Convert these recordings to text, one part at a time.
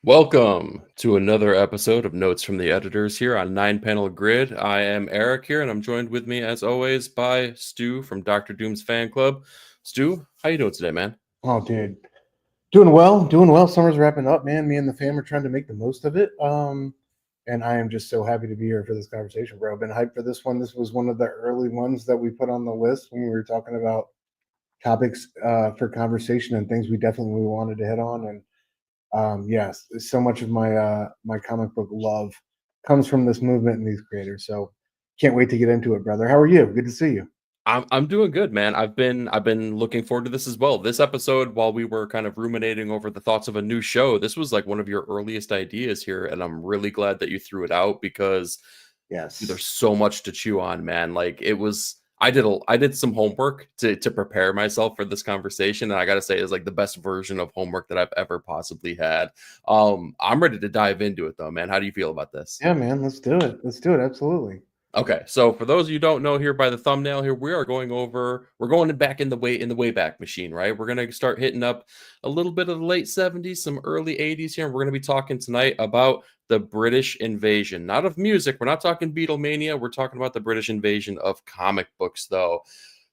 Welcome to another episode of Notes from the Editors here on 9 Panel Grid. I am Eric here, and I'm joined with me, as always, by Stu from Dr. Doom's Fan Club. Stu, how you doing today, man? Oh, dude, doing well, doing well. Summer's wrapping up, man. Me and the fam are trying to make the most of it. And I am just so happy to be here for this conversation, bro. I've been hyped for this one. This was one of the early ones that we put on the list when we were talking about topics for conversation and things we definitely wanted to hit on. And yes, so much of my comic book love comes from this movement and these creators. So can't wait to get into it, brother. How are you? Good to see you. I'm doing good, man. I've been looking forward to this as well. This episode, while we were kind of ruminating over the thoughts of a new show, this was like one of your earliest ideas here, and I'm really glad that you threw it out because Yes. there's so much to chew on, man. Like it was I did some homework to prepare myself for this conversation, and I gotta say it's like the best version of homework that I've ever possibly had. I'm ready to dive into it though, man. How do you feel about this? Yeah, man. Let's do it. Let's do it. Absolutely. Okay, so for those of you who don't know here by the thumbnail here, we're going back in the wayback machine, right? We're gonna start hitting up a little bit of the late 70s, some early 80s here, and we're gonna be talking tonight about the British invasion, not of music. We're not talking Beatlemania. We're talking about the British invasion of comic books, though.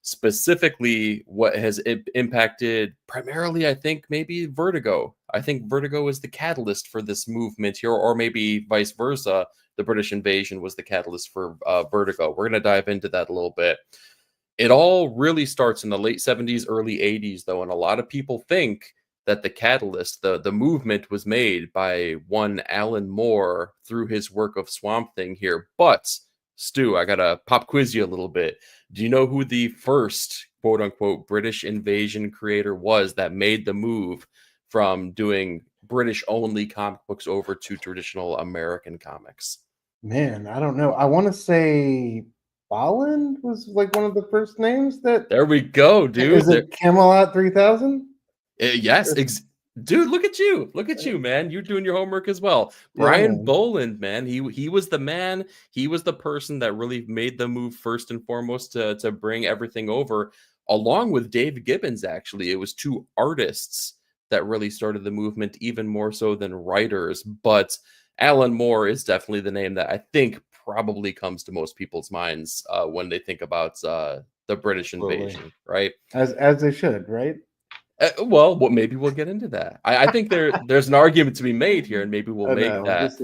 Specifically, what has impacted primarily, I think, maybe Vertigo. I think Vertigo is the catalyst for this movement here, or maybe vice versa. The British invasion was the catalyst for Vertigo. We're going to dive into that a little bit. It all really starts in the late 70s, early 80s, though, and a lot of people think that the catalyst, the movement was made by one Alan Moore through his work of Swamp Thing here. But, Stu, I got to pop quiz you a little bit. Do you know who the first quote-unquote British invasion creator was that made the move from doing British-only comic books over to traditional American comics? Man, I don't know. I want to say Bolland was like one of the first names that There we go, dude. is it Camelot 3000? Yes, dude, look at you. Look at you, man. You're doing your homework as well. Yeah, Brian man. Boland, man. He was the man. He was the person that really made the move first and foremost to bring everything over, along with Dave Gibbons, actually. It was two artists that really started the movement, even more so than writers. But Alan Moore is definitely the name that I think probably comes to most people's minds when they think about the British Absolutely. invasion, right? As they should, right? Well, maybe we'll get into that. I think there's an argument to be made here, and maybe we'll I make know. that. Yeah. Just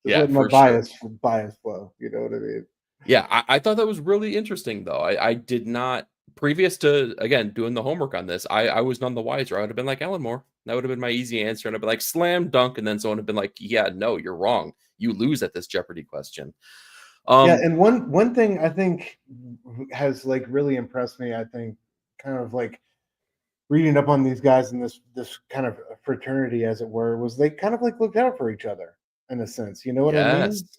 Yeah, letting my for sure. bias flow. You know what I mean? Yeah, I thought that was really interesting, though. I did not, previous to, again, doing the homework on this, I was none the wiser. I would have been like, Alan Moore. That would have been my easy answer. And I'd be like, slam dunk. And then someone would have been like, yeah, no, you're wrong. You lose at this Jeopardy question. Yeah, and one thing I think has like really impressed me, I think, kind of like reading up on these guys in this kind of fraternity, as it were, was they kind of like looked out for each other in a sense. You know what I Yes, mean?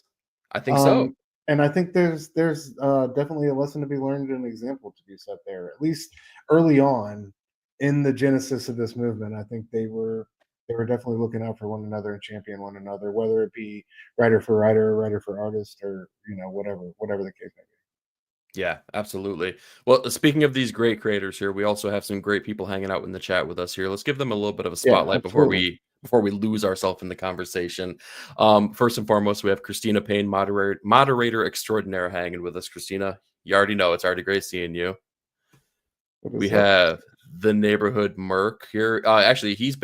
I think so. And I think there's definitely a lesson to be learned and an example to be set there, at least early on in the genesis of this movement. I think they were definitely looking out for one another and champion one another, whether it be writer for writer, writer for artist, or whatever the case may be. Yeah, absolutely. Well, speaking of these great creators here, we also have some great people hanging out in the chat with us here. Let's give them a little bit of a Yeah, spotlight absolutely. before we lose ourselves in the conversation. First and foremost, we have Christina Payne, moderator extraordinaire, hanging with us. Christina, you already know it's already great seeing you. What We is up? have the neighborhood Merc here. Actually, he's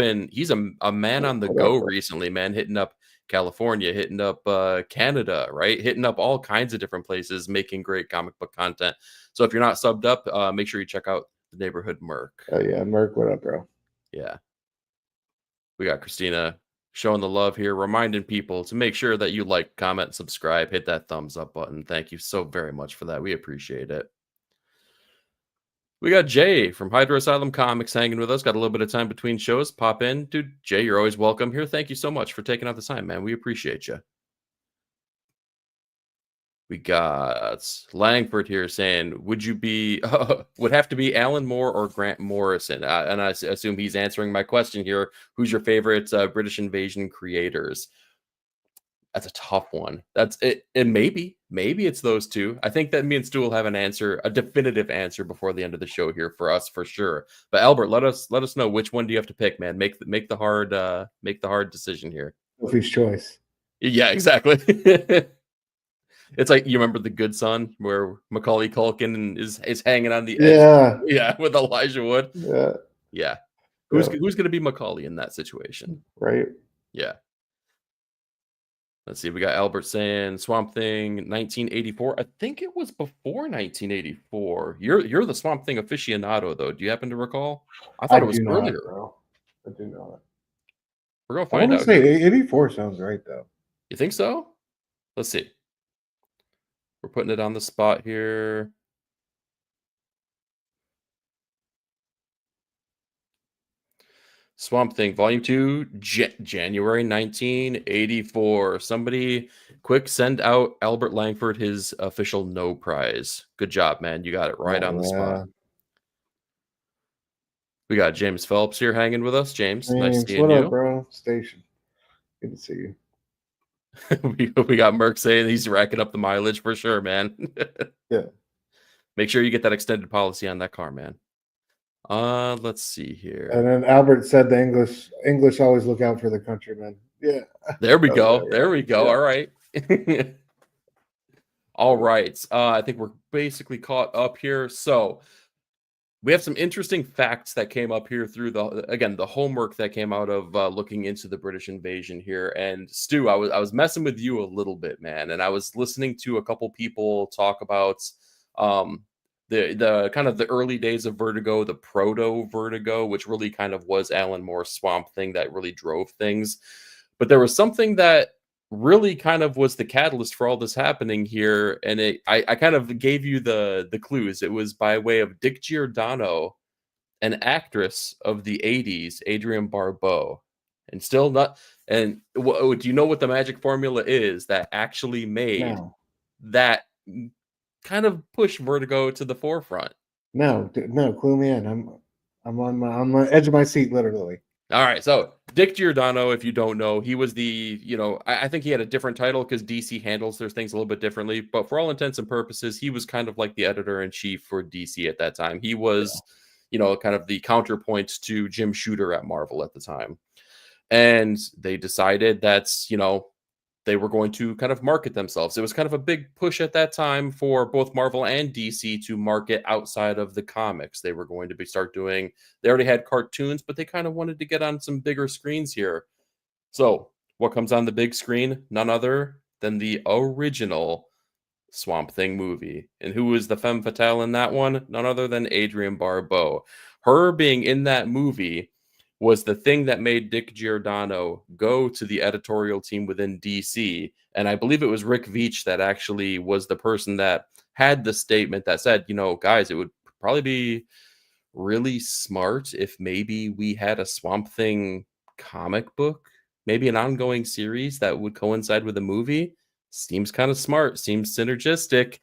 a man on the What go up, bro? recently, man, hitting up California, hitting up Canada, right? Hitting up all kinds of different places, making great comic book content. So if you're not subbed up, make sure you check out the neighborhood Merc. Oh yeah, Merc, what up, bro? Yeah. We got Christina showing the love here, reminding people to make sure that you like, comment, subscribe, hit that thumbs up button. Thank you so very much for that. We appreciate it. We got Jay from Hydro Asylum Comics hanging with us. Got a little bit of time between shows. Pop in. Dude, Jay, you're always welcome here. Thank you so much for taking out the time, man. We appreciate you. We got Langford here saying, would have to be Alan Moore or Grant Morrison? And I assume he's answering my question here. Who's your favorite British invasion creators? That's a tough one. That's it. And maybe it's those two. I think that me and Stu will have an answer, a definitive answer before the end of the show here for us for sure. But Albert, let us know which one do you have to pick, man. Make the hard decision here. Sophie's Choice. Yeah, exactly. It's like, you remember The Good Son, where Macaulay Culkin is hanging on the edge. Yeah, with Elijah Wood. Yeah. Who's going to be Macaulay in that situation? Right. Yeah. Let's see. We got Albert saying Swamp Thing 1984. I think it was before 1984. You're the Swamp Thing aficionado, though. Do you happen to recall? I thought it was earlier. Bro. I do not. We're gonna find out. Say 84 sounds right, though. You think so? Let's see. We're putting it on the spot here. Swamp Thing, Volume 2, January 1984. Somebody quick send out Albert Langford his official no prize. Good job, man. You got it right on the spot. We got James Phelps here hanging with us. James, nice seeing you. What up, bro? Station. Good to see you. we got Merck saying he's racking up the mileage for sure, man. Yeah. Make sure you get that extended policy on that car, man. Let's see here. And then Albert said the English always look out for the countrymen. Yeah. There we go. There we go. Yeah. All right. All right. I think we're basically caught up here. So we have some interesting facts that came up here through the homework that came out of looking into the British invasion here. And Stu, I was messing with you a little bit, man, and I was listening to a couple people talk about the kind of the early days of Vertigo, the proto Vertigo, which really kind of was Alan Moore's Swamp Thing that really drove things. But there was something that really kind of was the catalyst for all this happening here, and I kind of gave you the clues. It was by way of Dick Giordano, an actress of the 80s, Adrienne Barbeau, and still not. And do you know what the magic formula is that actually made that kind of push Vertigo to the forefront? No, clue me in. I'm on the edge of my seat, literally. All right, so Dick Giordano, if you don't know, he was I think he had a different title because DC handles their things a little bit differently, but for all intents and purposes, he was kind of like the editor-in-chief for DC at that time. He was, kind of the counterpoint to Jim Shooter at Marvel at the time. And they decided that's, they were going to kind of market themselves. It was kind of a big push at that time for both Marvel and DC to market outside of the comics. They were going to start doing, they already had cartoons, but they kind of wanted to get on some bigger screens here. So what comes on the big screen? None other than the original Swamp Thing movie. And who was the femme fatale in that one? None other than Adrienne Barbeau. Her being in that movie was the thing that made Dick Giordano go to the editorial team within DC. And I believe it was Rick Veitch that actually was the person that had the statement that said, guys, it would probably be really smart if maybe we had a Swamp Thing comic book, maybe an ongoing series that would coincide with a movie. Seems kind of smart, seems synergistic.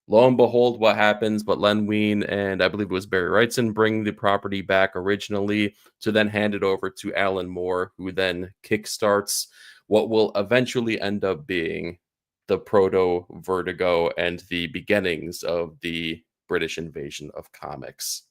Lo and behold, what happens? But Len Wein and I believe it was Barry Wrightson bring the property back originally to then hand it over to Alan Moore, who then kickstarts what will eventually end up being the proto Vertigo and the beginnings of the British invasion of comics.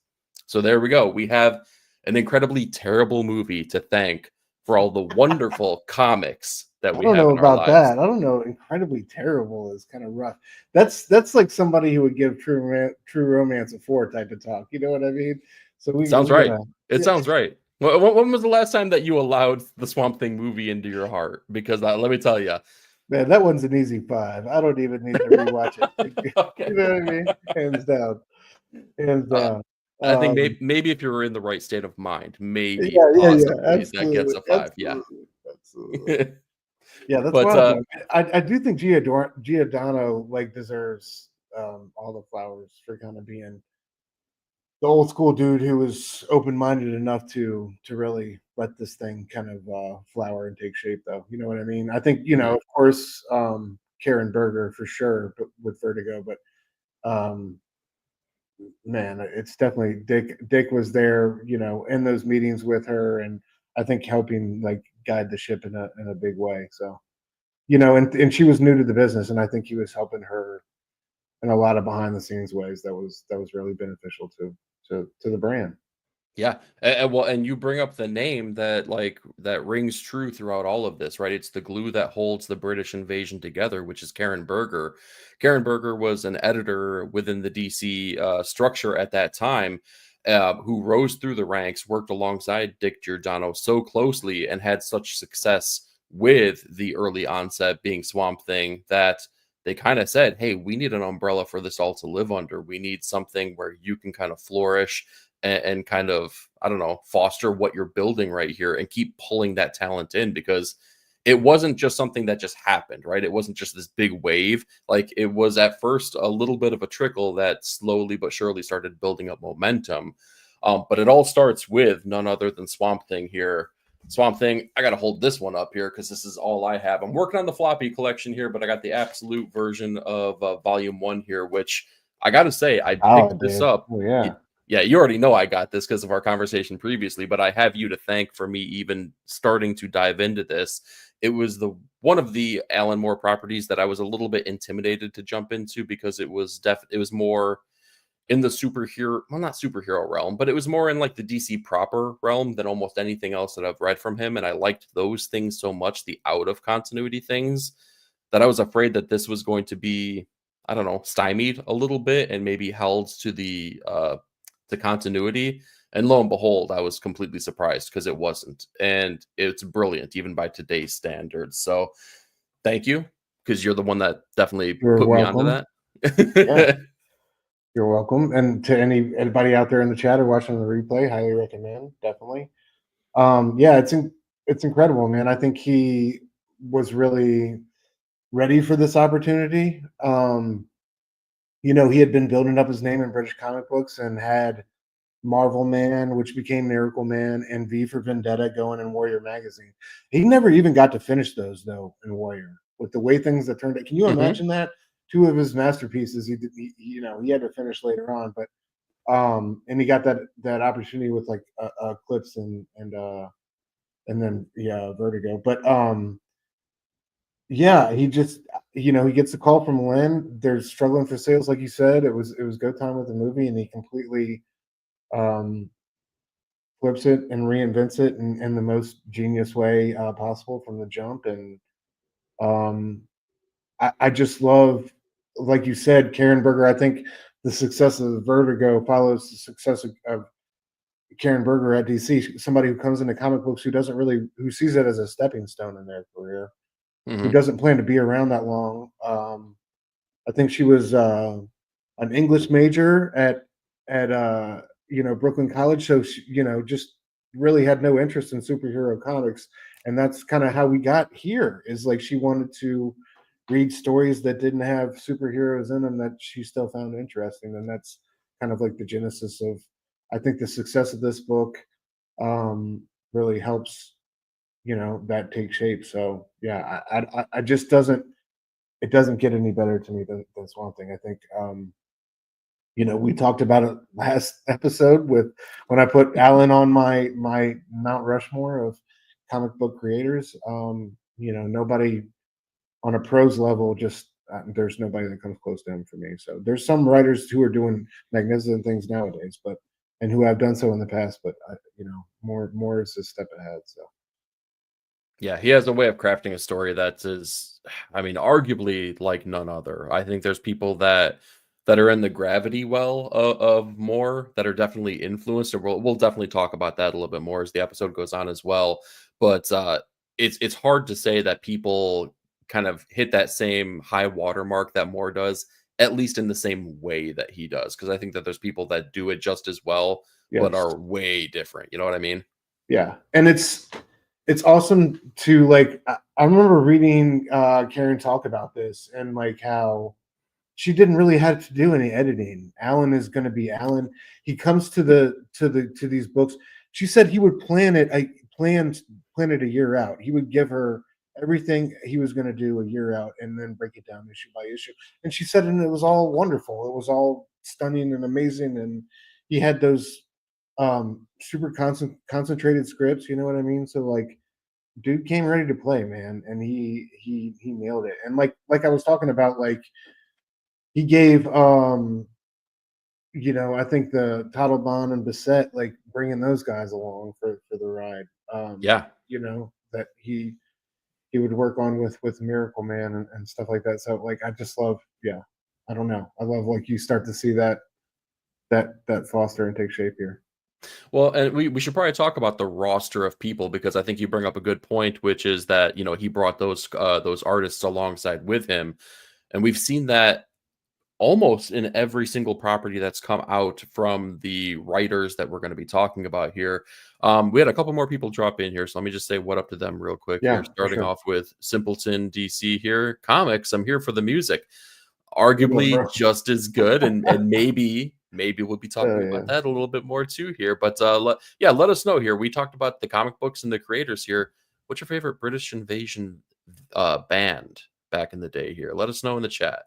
So there we go. We have an incredibly terrible movie to thank for all the wonderful comics that we have in our lives. I don't know about that. I don't know. Incredibly terrible is kind of rough. That's like somebody who would give True Romance a 4 type of talk. You know what I mean? So sounds right. It sounds right. When was the last time that you allowed the Swamp Thing movie into your heart? Because let me tell you, man, that one's an easy 5. I don't even need to rewatch it. Okay. You know what I mean? Hands down. Hands down. I think maybe if you're in the right state of mind, maybe that gets a 5. Absolutely. Yeah, that's wild. I do think Giordano deserves all the flowers for kind of being the old school dude who was open-minded enough to really let this thing kind of flower and take shape, though. You know what I mean? I think, of course, Karen Berger for sure with Vertigo, but man, it's definitely Dick was there, in those meetings with her, and I think helping guide the ship in a big way. So you know, and she was new to the business, and I think he was helping her in a lot of behind the scenes ways that was really beneficial to the brand. Yeah, and you bring up the name that that rings true throughout all of this, right? It's the glue that holds the British invasion together, which is Karen Berger. Karen Berger was an editor within the DC structure at that time, who rose through the ranks, worked alongside Dick Giordano so closely, and had such success with the early onset being Swamp Thing that they kind of said, "Hey, we need an umbrella for this all to live under. We need something where you can kind of flourish." And kind of, I don't know, foster what you're building right here and keep pulling that talent in, because it wasn't just something that just happened, right? It wasn't just this big wave. Like, it was at first a little bit of a trickle that slowly but surely started building up momentum. But it all starts with none other than Swamp Thing here. Swamp Thing, I got to hold this one up here because this is all I have. I'm working on the floppy collection here, but I got the absolute version of volume 1 here, which I got to say, I Oh, picked this dude. up. Oh yeah. Yeah, you already know I got this because of our conversation previously, but I have you to thank for me even starting to dive into this. It was the one of the Alan Moore properties that I was a little bit intimidated to jump into, because it was more in the superhero, well, not superhero realm, but it was more in like the DC proper realm than almost anything else that I've read from him. And I liked those things so much, the out of continuity things, that I was afraid that this was going to be, I don't know, stymied a little bit and maybe held to the to continuity. And lo and behold, I was completely surprised because it wasn't. And it's brilliant, even by today's standards. So thank you, because you're the one that definitely You're put me onto welcome. Yeah, that. you're welcome. And to anybody out there in the chat or watching the replay, highly recommend, definitely. Yeah, it's incredible, man. I think he was really ready for this opportunity. You know, he had been building up his name in British comic books and had Marvel Man, which became Miracle Man, and V for Vendetta going in Warrior magazine. He never even got to finish those though in Warrior. With the way things that turned out, can you Hmm. imagine that? Two of his masterpieces, you know, he had to finish later on, but and he got that opportunity with like Eclipse and then yeah, Vertigo. But yeah, he just, you know, he gets a call from Len. They're struggling for sales, like you said. It was go time with the movie, and he completely um flips it and reinvents it in the most genius way possible from the jump. And um, I just love, like you said, Karen Berger. I think the success of Vertigo follows the success of Karen Berger at DC. Somebody who comes into comic books who sees it as a stepping stone in their career, who Hmm. doesn't plan to be around that long. I think she was an English major at you know, Brooklyn College, so she, you know, just really had no interest in superhero comics, and that's kind of how we got here. Is like she wanted to read stories that didn't have superheroes in them that she still found interesting, and that's kind of like the genesis of, I think, the success of this book um, really helps, you know, that take shape. So yeah, I just doesn't, it doesn't get any better to me than Swamp Thing. I think you know, we talked about it last episode with when I put Alan on my Mount Rushmore of comic book creators. You know, nobody on a pros level, just there's nobody that comes close to him for me. So there's some writers who are doing magnificent things nowadays, but and who have done so in the past, but you know, more is a step ahead. So Yeah, he has a way of crafting a story that is, I mean, arguably like none other. I think there's people that are in the gravity well of Moore that are definitely influenced, and we'll definitely talk about that a little bit more as the episode goes on as well. But it's hard to say that people kind of hit that same high watermark that Moore does, at least in the same way that he does, because I think that there's people that do it just as well, but yes, are way different. You know what I mean? yeah, and it's awesome to like. I remember reading Karen talk about this and like how she didn't really have to do any editing. Alan is going to be Alan. He comes to these books. She said he would plan it. I plan it a year out. He would give her everything he was going to do a year out, and then break it down issue by issue. And she said, and it was all wonderful. It was all stunning and amazing. And he had those super concentrated scripts. You know what I mean? So like dude came ready to play, man, and he nailed it. And like I was talking about, like he gave I think the Taliban and Bissett, like bringing those guys along for the ride. Yeah. That he would work on with Miracle Man and stuff like that. So like I just love, yeah, I don't know. I love like you start to see that foster and take shape here. Well, and we should probably talk about the roster of people, because I think you bring up a good point, which is that he brought those artists alongside with him, and we've seen that almost in every single property that's come out from the writers that we're going to be talking about here. We had a couple more people drop in here, so let me just say what up to them real quick Yeah, here. for Starting sure. off with Simpleton DC here. Comics, I'm here for the music. Good one, Arguably bro. just as good, and maybe we'll be Oh talking about yeah. that a little bit more too here. But let us know here. We talked about the comic books and the creators here. What's your favorite British Invasion band back in the day here? Let us know in the chat.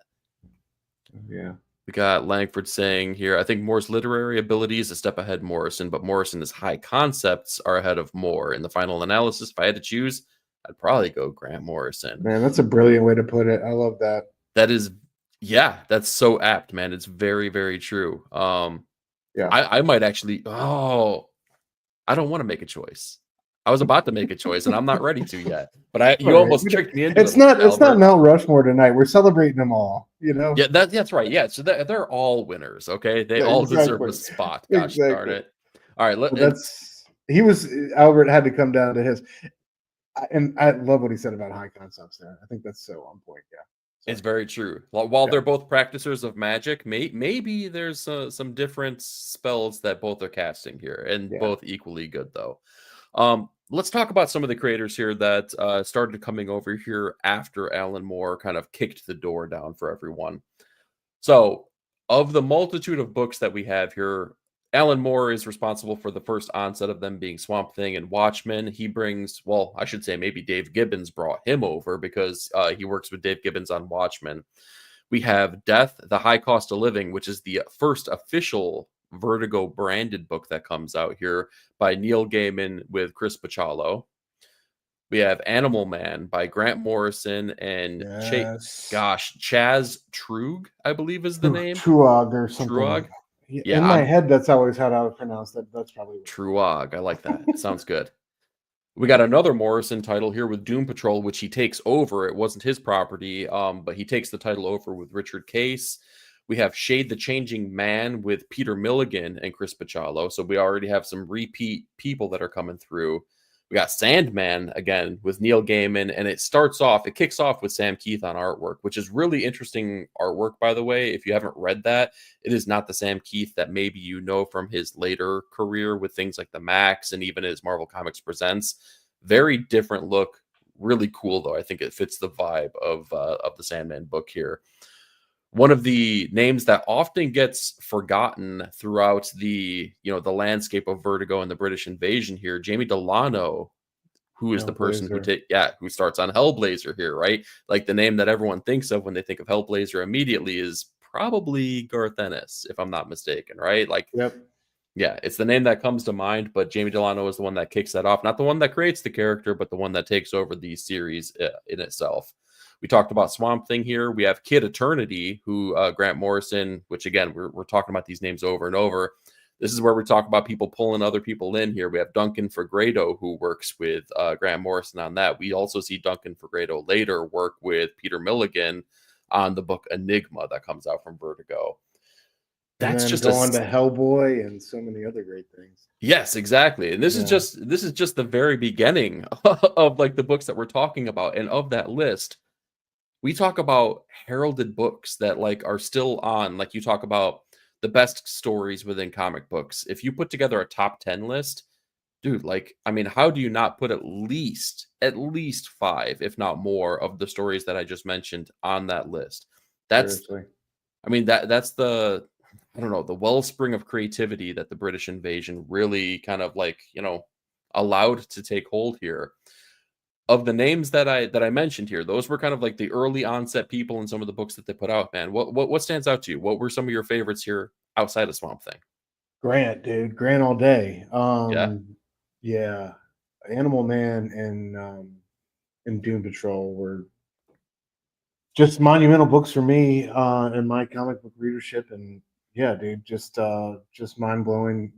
Yeah. We got Langford saying here, I think Moore's literary ability is a step ahead Morrison, but Morrison's high concepts are ahead of Moore. In the final analysis, if I had to choose, I'd probably go Grant Morrison. Man, that's a brilliant way to put it. I love that. That is, yeah, that's so apt, man. It's very, very true. Yeah. I might actually, I don't want to make a choice. I was about to make a choice and I'm not ready to yet. But you All right. almost tricked me into it, It's not Albert. Mount Rushmore tonight. We're celebrating them all, Yeah, that's right. Yeah, so they're all winners. Okay, they Yeah, all deserve exactly. a spot. Gosh darn Exactly. it! All right, But Albert had to come down to his, and I love what he said about high concepts there. I think that's so on point. Yeah. it's So, very true. While yeah. they're both practicers of magic, maybe there's some different spells that both are casting here, and Yeah. both equally good though. Let's talk about some of the creators here that started coming over here after Alan Moore kind of kicked the door down for everyone. So, of the multitude of books that we have here, Alan Moore is responsible for the first onset of them being Swamp Thing and Watchmen. He brings, well, I should say maybe Dave Gibbons brought him over, because he works with Dave Gibbons on Watchmen. We have Death, The High Cost of Living, which is the first official Vertigo branded book that comes out here by Neil Gaiman with Chris Bachalo. We have Animal Man by Grant Morrison and Yes. Chaz Trug, I believe is the name. Truog or something Truog. like that. Yeah, In my head, that's always how I would pronounce that. That's probably Truog. I like that. It sounds good. We got another Morrison title here with Doom Patrol, which he takes over. It wasn't his property, but he takes the title over with Richard Case. We have Shade the Changing Man with Peter Milligan and Chris Bachalo. So we already have some repeat people that are coming through. We got Sandman again with Neil Gaiman, and it kicks off with Sam Keith on artwork, which is really interesting artwork, by the way. If you haven't read that, it is not the Sam Keith that maybe you know from his later career with things like the Max and even his Marvel Comics Presents. Very different look, really cool though. I think it fits the vibe of the Sandman book here. One of the names that often gets forgotten throughout the landscape of Vertigo and the British Invasion here, Jamie Delano, who is the person who starts on Hellblazer here, right? Like the name that everyone thinks of when they think of Hellblazer immediately is probably Garth Ennis, if I'm not mistaken, right? Like, yep. Yeah, it's the name that comes to mind, but Jamie Delano is the one that kicks that off. Not the one that creates the character, but the one that takes over the series in itself. We talked about Swamp Thing here. We have Kid Eternity, who Grant Morrison, which again, we're talking about these names over and over. This is where we talk about people pulling other people in here. We have Duncan Fegredo, who works with Grant Morrison on that. We also see Duncan Fegredo later work with Peter Milligan on the book Enigma that comes out from Vertigo. That's just go on to Hellboy and so many other great things. Yes, exactly. And this is just the very beginning of like the books that we're talking about. And of that list, we talk about heralded books that like are still on. Like you talk about the best stories within comic books. If you put together a top 10 list, dude, like, I mean, how do you not put at least 5, if not more, of the stories that I just mentioned on that list? Seriously. I mean, that's the, I don't know, the wellspring of creativity that the British invasion really kind of like, allowed to take hold here. Of the names that I mentioned here, those were kind of like the early onset people in some of the books that they put out, man. What stands out to you? What were some of your favorites here outside of Swamp Thing? Grant, dude. Grant all day. Yeah. Yeah. Animal Man and Doom Patrol were just monumental books for me in my comic book readership. And yeah, dude, just mind blowing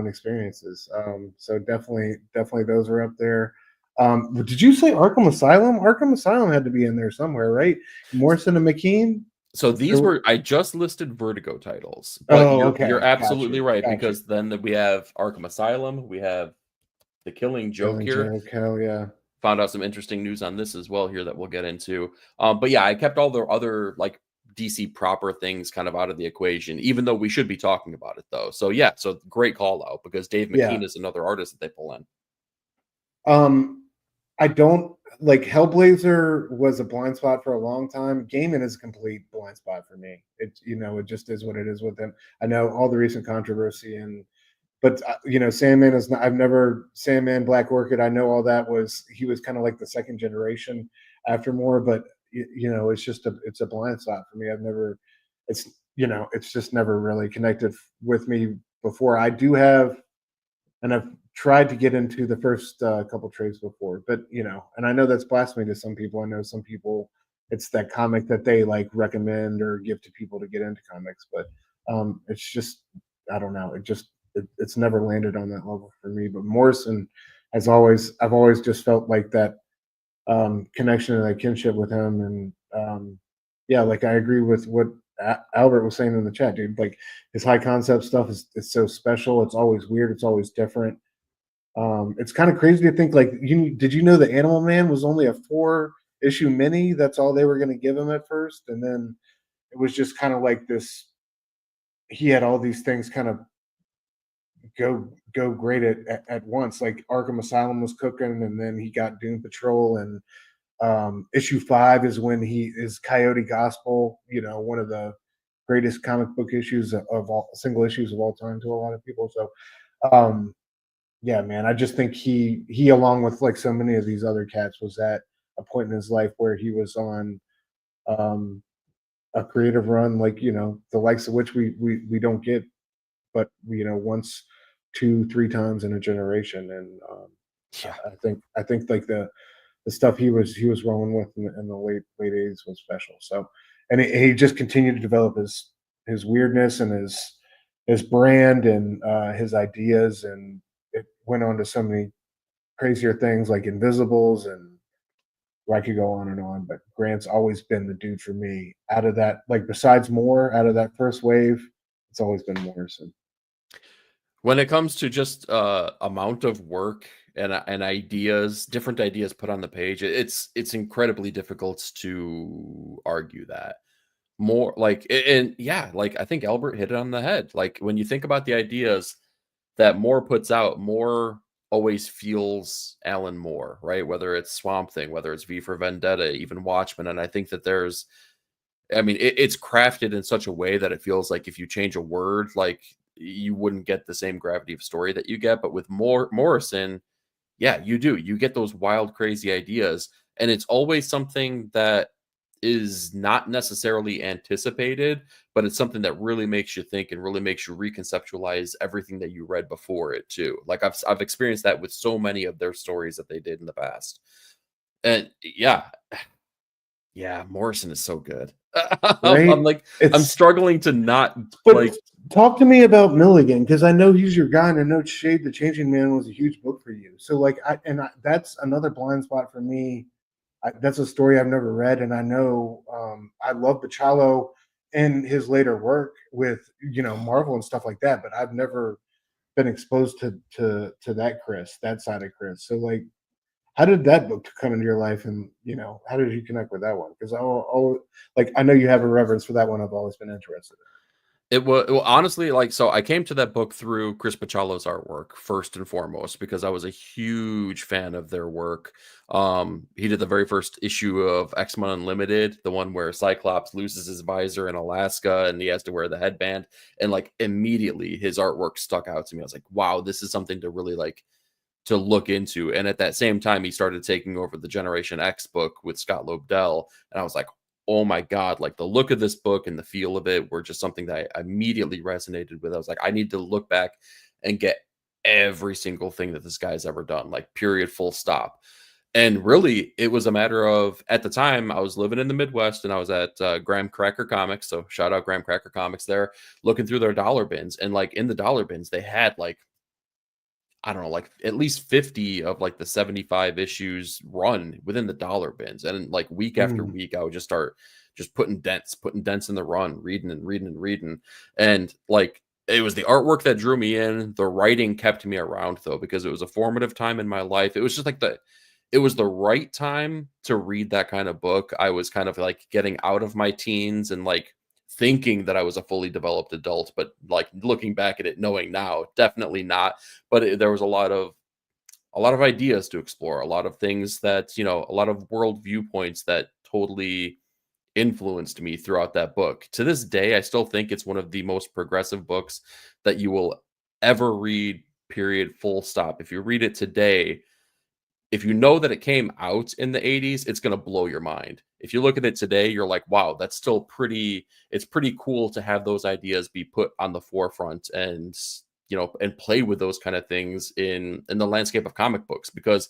experiences. So definitely those are up there. Did you say Arkham Asylum? Arkham Asylum had to be in there somewhere, right? Morrison and McKean. So these were, I just listed Vertigo titles, but Oh, you're okay, absolutely right, gotcha. because then we have Arkham Asylum, we have The Killing Joke here. Hell yeah. Found out some interesting news on this as well here that we'll get into. But yeah, I kept all the other like DC proper things kind of out of the equation, even though we should be talking about it though. So yeah, so great call out, because Dave McKean is another artist that they pull in. I don't like Hellblazer was a blind spot for a long time. Gaiman is a complete blind spot for me. It it just is what it is with him. I know all the recent controversy but Sandman is not. I've never Sandman, Black Orchid. I know all that he was kind of like the second generation after Moore, but it's a blind spot for me. I've never it's just never really connected with me before. I do have, and I've tried to get into the first couple trades before, but and I know that's blasphemy to some people. I know some people, it's that comic that they like recommend or give to people to get into comics, but it's just, I don't know, it's never landed on that level for me. But Morrison, I've always just felt like that connection and that kinship with him. And yeah, like I agree with what Albert was saying in the chat, dude. Like his high concept stuff is so special. It's always weird. It's always different. It's kind of crazy to think, like, did you know the Animal Man was only a 4-issue mini? That's all they were going to give him at first, and then it was just kind of like this. He had all these things kind of go great at once. Like Arkham Asylum was cooking, and then he got Doom Patrol, and issue 5 is when he is Coyote Gospel. One of the greatest comic book issues of all, single issues of all time to a lot of people. So. Yeah, man, I just think he along with like so many of these other cats was at a point in his life where he was on a creative run, like the likes of which we don't get, but once, 2, 3 times in a generation. And Yeah. I think like the stuff he was rolling with in the late 80s was special. So, and he just continued to develop his weirdness and his brand and his ideas, and it went on to so many crazier things like Invisibles, and I could go on and on. But Grant's always been the dude for me. Out of that, like besides Moore, out of that first wave, it's always been Morrison. When it comes to just amount of work and ideas, different ideas put on the page, it's incredibly difficult to argue that. More like, and yeah, like I think Albert hit it on the head. Like when you think about the ideas that Moore puts out, Moore always feels Alan Moore, right? Whether it's Swamp Thing, whether it's V for Vendetta, even Watchmen. And I think that it's crafted in such a way that it feels like if you change a word, like you wouldn't get the same gravity of story that you get. But with Morrison, yeah, you do. You get those wild, crazy ideas. And it's always something that is not necessarily anticipated, but it's something that really makes you think and really makes you reconceptualize everything that you read before it too. Like I've experienced that with so many of their stories that they did in the past. And yeah, Morrison is so good. Right? I'm struggling to not like talk to me about Milligan, because I know he's your guy, and I know Shade the Changing Man was a huge book for you. So like that's another blind spot for me. That's a story I've never read, and I know I love Bachalo and his later work with Marvel and stuff like that, but I've never been exposed to that side of Chris. So like, how did that book come into your life, and how did you connect with that one? Because I know you have a reverence for that one. I've always been interested in. It was honestly so I came to that book through Chris Bachalo's artwork first and foremost, because I was a huge fan of their work. He did the very first issue of X-Men Unlimited, the one where Cyclops loses his visor in Alaska and he has to wear the headband, and like immediately his artwork stuck out to me. I was like, wow, this is something to really to look into. And at that same time, he started taking over the Generation X book with Scott Lobdell, and I was like, oh my God, like the look of this book and the feel of it were just something that I immediately resonated with. I was like, I need to look back and get every single thing that this guy's ever done, like period, full stop. And really, it was a matter of, at the time, I was living in the Midwest and I was at Graham Cracker Comics. So shout out Graham Cracker Comics there, looking through their dollar bins. And like in the dollar bins, they had like, I don't know, like at least 50 of like the 75 issues run within the dollar bins. And like week after Mm. week, I would just start just putting dents in the run, reading and reading and reading. And like it was the artwork that drew me in. The writing kept me around though, because it was a formative time in my life. It was just like it was the right time to read that kind of book. I was kind of like getting out of my teens and like thinking that I was a fully developed adult, but like looking back at it, knowing now, definitely not. But there was a lot of ideas to explore, a lot of things that, you know, a lot of world viewpoints that totally influenced me throughout that book. To this day, I still think it's one of the most progressive books that you will ever read, period, full stop. If you read it today, if you know that it came out in the 80s, it's going to blow your mind. If you look at it today, you're like, wow, that's still pretty, it's pretty cool to have those ideas be put on the forefront and, you know, and play with those kind of things in the landscape of comic books, because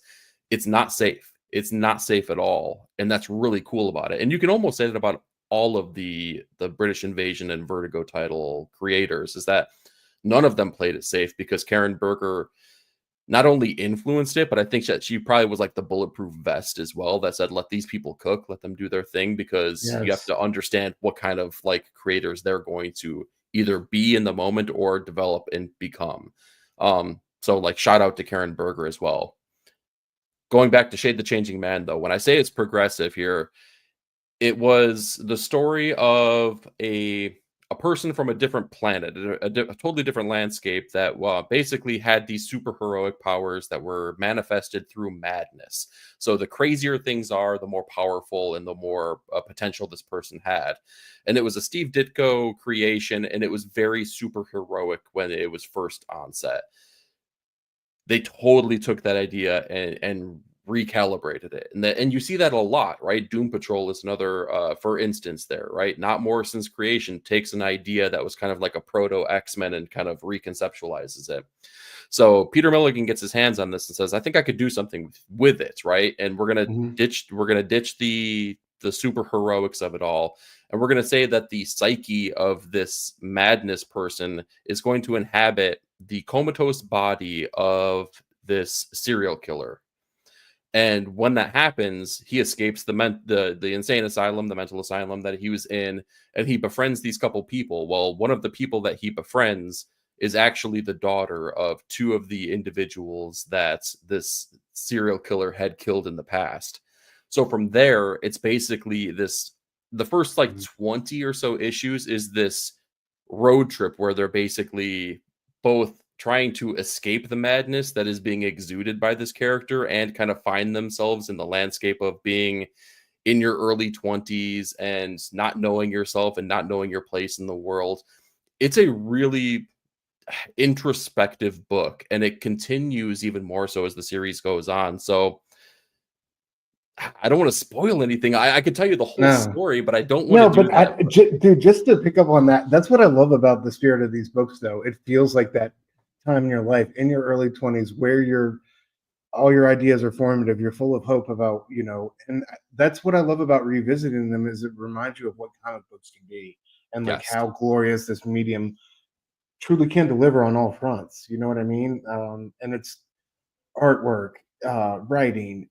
it's not safe. It's not safe at all. And that's really cool about it. And you can almost say that about all of the British Invasion and Vertigo title creators, is that none of them played it safe, because Karen Berger not only influenced it, but I think that she probably was like the bulletproof vest as well that said, let these people cook, let them do their thing, because you have Yes. to understand what kind of like creators they're going to either be in the moment or develop and become. So like shout out to Karen Berger as well. Going back to Shade the Changing Man though, when I say it's progressive here, it was the story of a person from a different planet, a totally different landscape that basically had these super heroic powers that were manifested through madness. So the crazier things are, the more powerful and the more potential this person had. And it was a Steve Ditko creation, and it was very super heroic when it was first onset. They totally took that idea and recalibrated it, and you see that a lot, right? Doom Patrol is another for instance there, right? Not Morrison's creation takes an idea that was kind of like a proto X-Men and kind of reconceptualizes it. So Peter Milligan gets his hands on this and says, I think I could do something with it, right? And Mhm. we're gonna ditch the super heroics of it all, and we're gonna say that the psyche of this madness person is going to inhabit the comatose body of this serial killer. And when that happens, he escapes the insane asylum, the mental asylum that he was in, and he befriends these couple people. Well, one of the people that he befriends is actually the daughter of two of the individuals that this serial killer had killed in the past. So from there, it's basically this, the first like Mhm. 20 or so issues is this road trip where they're basically both trying to escape the madness that is being exuded by this character and kind of find themselves in the landscape of being in your early 20s and not knowing yourself and not knowing your place in the world. It's a really introspective book, and it continues even more so as the series goes on. So I don't want to spoil anything. I could tell you the whole No. story, but I don't want to No, do but that. dude, just to pick up on that, that's what I love about the spirit of these books, though. It feels like that time in your life, in your early 20s, where all your ideas are formative. You're full of hope about, and that's what I love about revisiting them, is it reminds you of what comic books can be, and like Yes. how glorious this medium truly can deliver on all fronts. You know what I mean? And it's artwork, writing,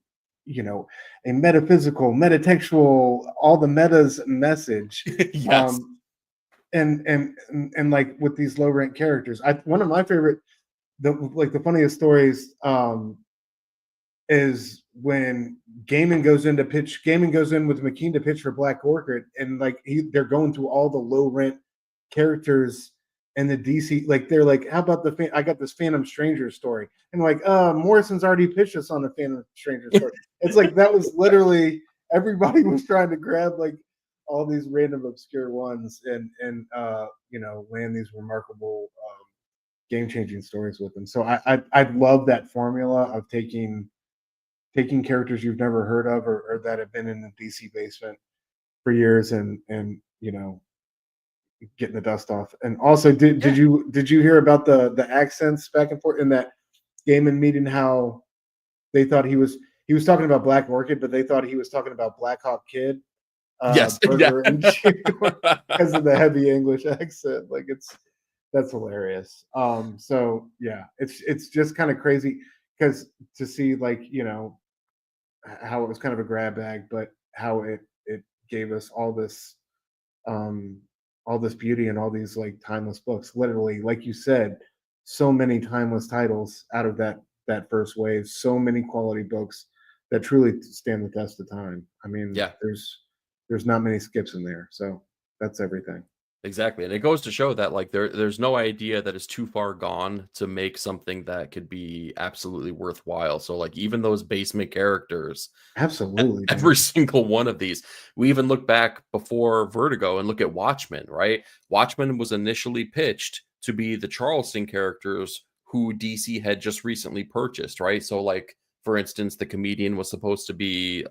a metaphysical, metatextual, all the metas message. Yes. Um, and like with these low rent characters, one of my favorite, the funniest stories, is when Gaiman goes in with McKean to pitch for Black Orchid, and like they're going through all the low rent characters and the DC, like they're like, how about I got this Phantom Stranger story, and like, Morrison's already pitched us on the Phantom Stranger story. It's like that was literally everybody was trying to grab like all these random obscure ones and land these remarkable game changing stories with them. So I love that formula of taking characters you've never heard of, or that have been in the DC basement for years, and getting the dust off. And also, did you hear about the accents back and forth in that Gaiman meeting? How they thought he was talking about Black Orchid, but they thought he was talking about Black Hawk Kid. Yes, Burger and because of the heavy English accent. Like that's hilarious. So yeah, it's just kind of crazy because to see, like, you know, how it was kind of a grab bag, but how it gave us all this beauty and all these like timeless books. Literally, like you said, so many timeless titles out of that first wave. So many quality books that truly stand the test of time. I mean, yeah. there's not many skips in there, so that's everything. Exactly. And it goes to show that like there's no idea that is too far gone to make something that could be absolutely worthwhile. So like even those basement characters, Absolutely, every man. single one of these. We even look back before Vertigo and look at Watchmen, right? Watchmen was initially pitched to be the Charleston characters who DC had just recently purchased, right? So like for instance, the comedian was supposed to be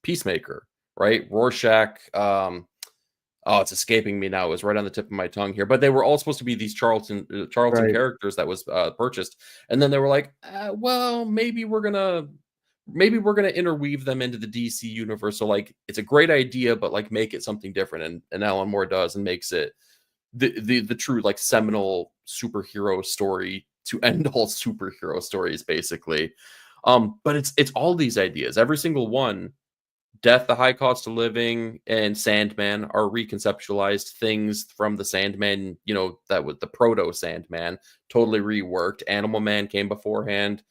Peacemaker, right? Rorschach, oh, it's escaping me now. It was right on the tip of my tongue here, but they were all supposed to be these Charlton Right. characters that was purchased, and then they were like, well, maybe we're gonna interweave them into the DC universe. So like, it's a great idea, but like make it something different. And Alan Moore does and makes it the true like seminal superhero story to end all superhero stories, basically. But it's all these ideas, every single one. Death, the High Cost of Living, and Sandman are reconceptualized things from the Sandman, you know, that was the proto Sandman, totally reworked. Animal Man came beforehand.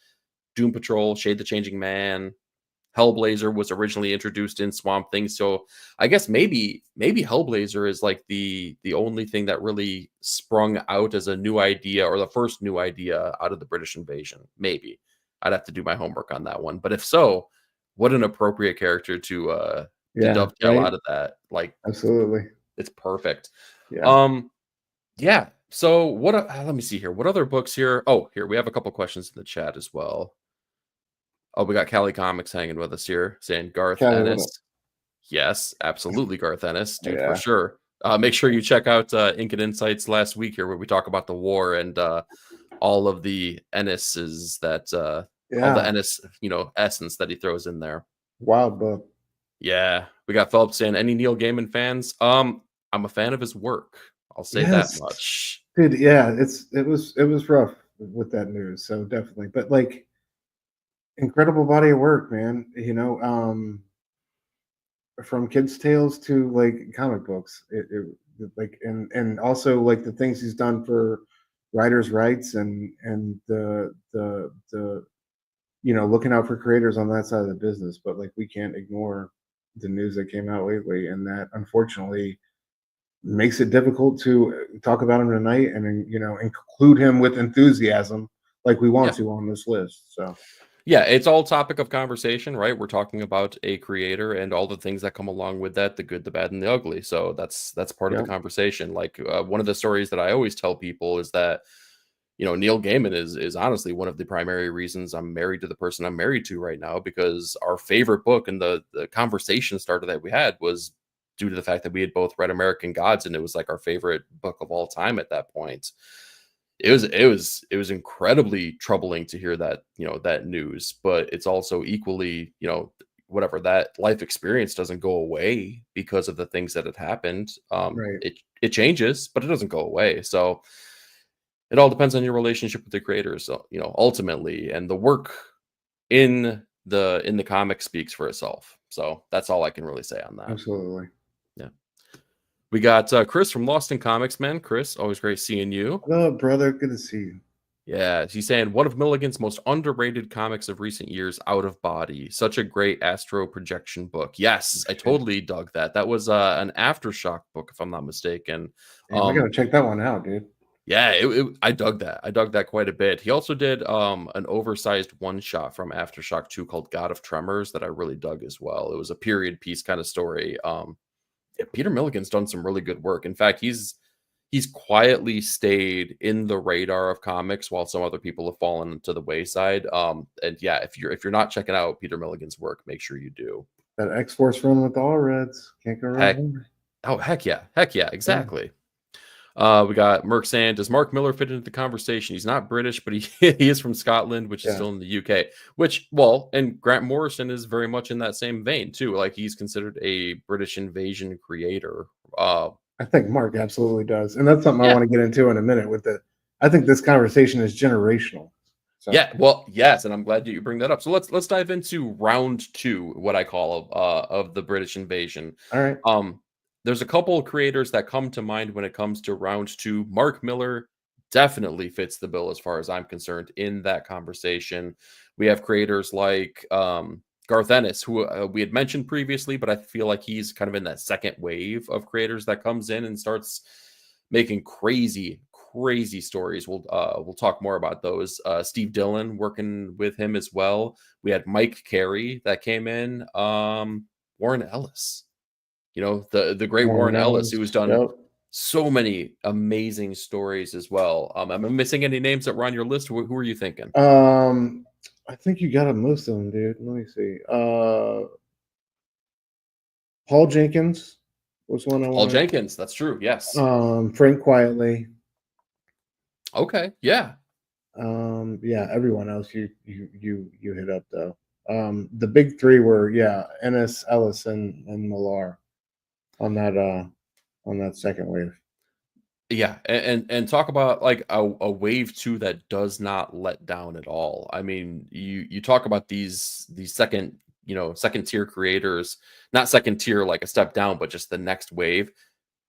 Doom Patrol, Shade the Changing Man, Hellblazer was originally introduced in Swamp Thing. So I guess maybe Hellblazer is like the only thing that really sprung out as a new idea, or the first new idea out of the British invasion. Maybe I'd have to do my homework on that one. But if so, what an appropriate character to Yeah, dovetail right. out of that. Like, Absolutely. it's perfect. Yeah. Yeah. So what? Let me see here. What other books here? Oh, here we have a couple questions in the chat as well. Oh, we got Cali Comics hanging with us here, saying Garth Callie, what up? Ennis. Yes, absolutely, Garth Ennis, dude, for Yeah. sure. Make sure you check out Ink and Insights last week here, where we talk about the war and all of the Ennis's that all the Yeah. Ennis, you know, essence that he throws in there. Wild book. Yeah, we got Philip saying, any Neil Gaiman fans? I'm a fan of his work. I'll say that Yes. much. Dude, yeah, it was rough with that news, so definitely. But like, incredible body of work, man. You know, from kids' tales to like comic books. Like, and also like the things he's done for writers' rights and the you know, looking out for creators on that side of the business. But like, we can't ignore the news that came out lately, and that unfortunately makes it difficult to talk about him tonight and, you know, include him with enthusiasm like we want Yeah. to on this list. So Yeah, it's all topic of conversation, right? We're talking about a creator and all the things that come along with that, the good, the bad, and the ugly. So that's part of yeah, the conversation. Like one of the stories that I always tell people is that, you know, Neil Gaiman is honestly one of the primary reasons I'm married to the person I'm married to right now, because our favorite book and the conversation starter that we had was due to the fact that we had both read American Gods, and it was like our favorite book of all time at that point. It was incredibly troubling to hear that, you know, that news, but it's also equally, you know, whatever, that life experience doesn't go away because of the things that had happened. right. It changes, but it doesn't go away. So it all depends on your relationship with the creators, so, you know, ultimately, and the work in the comic speaks for itself. So that's all I can really say on that. Absolutely. Yeah. We got Chris from Lost in Comics, man. Chris, always great seeing you. Hello, brother. Good to see you. Yeah, he's saying one of Milligan's most underrated comics of recent years, Out of Body. Such a great astro projection book. Yes, I totally dug that. That was an Aftershock book, if I'm not mistaken. Damn, I gotta check that one out, dude. Yeah, I dug that. I dug that quite a bit. He also did an oversized one shot from Aftershock 2 called God of Tremors that I really dug as well. It was a period piece kind of story. Yeah, Peter Milligan's done some really good work. In fact, he's quietly stayed in the radar of comics while some other people have fallen to the wayside. And yeah, if you're not checking out Peter Milligan's work, make sure you do. That X-Force run with all Reds. Can't go Heck, wrong. oh heck yeah, exactly. We got Merc Sand. Does Mark Miller fit into the conversation? He's not British, but he he is from Scotland, which is Yeah, still in the UK. Which, well, and Grant Morrison is very much in that same vein too. Like he's considered a British invasion creator. I think Mark absolutely does, and that's something I Yeah, want to get into in a minute. With the, I think this conversation is generational. So, yeah. Well, yes, and I'm glad that you bring that up. So let's dive into round two, what I call of the British invasion. all right. Um, there's a couple of creators that come to mind when it comes to round two. Mark Miller definitely fits the bill as far as I'm concerned in that conversation. We have creators like Garth Ennis, who we had mentioned previously, but I feel like he's kind of in that second wave of creators that comes in and starts making crazy stories. We'll talk more about those. Steve Dillon working with him as well. We had Mike Carey that came in. Warren Ellis, the great Warren Warren Ellis, Ellis. who has done Yep. so many amazing stories as well. Am I missing any names that were on your list? Who are you thinking? Um, I think you got most of them, dude. Let me see. Paul Jenkins was one I Paul wanted. Jenkins. That's true. Yes. Frank Quietly. Okay. Yeah. Yeah, everyone else you hit up though. The big three were, yeah, Ennis, Ellis, and Millar on that second wave. Yeah, and talk about like a wave two that does not let down at all. I mean, you talk about these second second tier creators, not second tier like a step down, but just the next wave,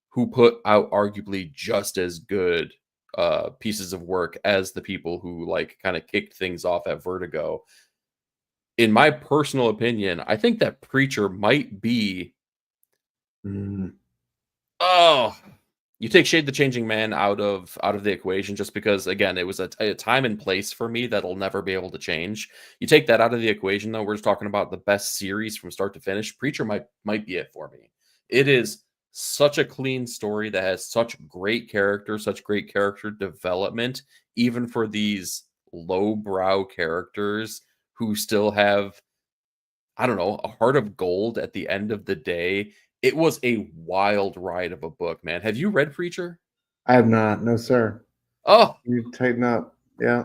who put out arguably just as good pieces of work as the people who like kind of kicked things off at Vertigo. In my personal opinion, I think that Preacher might be. Mm, Oh, you take Shade the Changing Man out of the equation just because again, it was a time and place for me that'll never be able to change. You take that out of the equation though, we're just talking about the best series from start to finish. Preacher might be it for me. It is such a clean story that has such great character, such great character development, even for these lowbrow characters who still have, I don't know, a heart of gold at the end of the day. It was a wild ride of a book, man. Have you read Preacher? I have not, no sir. Oh, You tighten up. Yeah,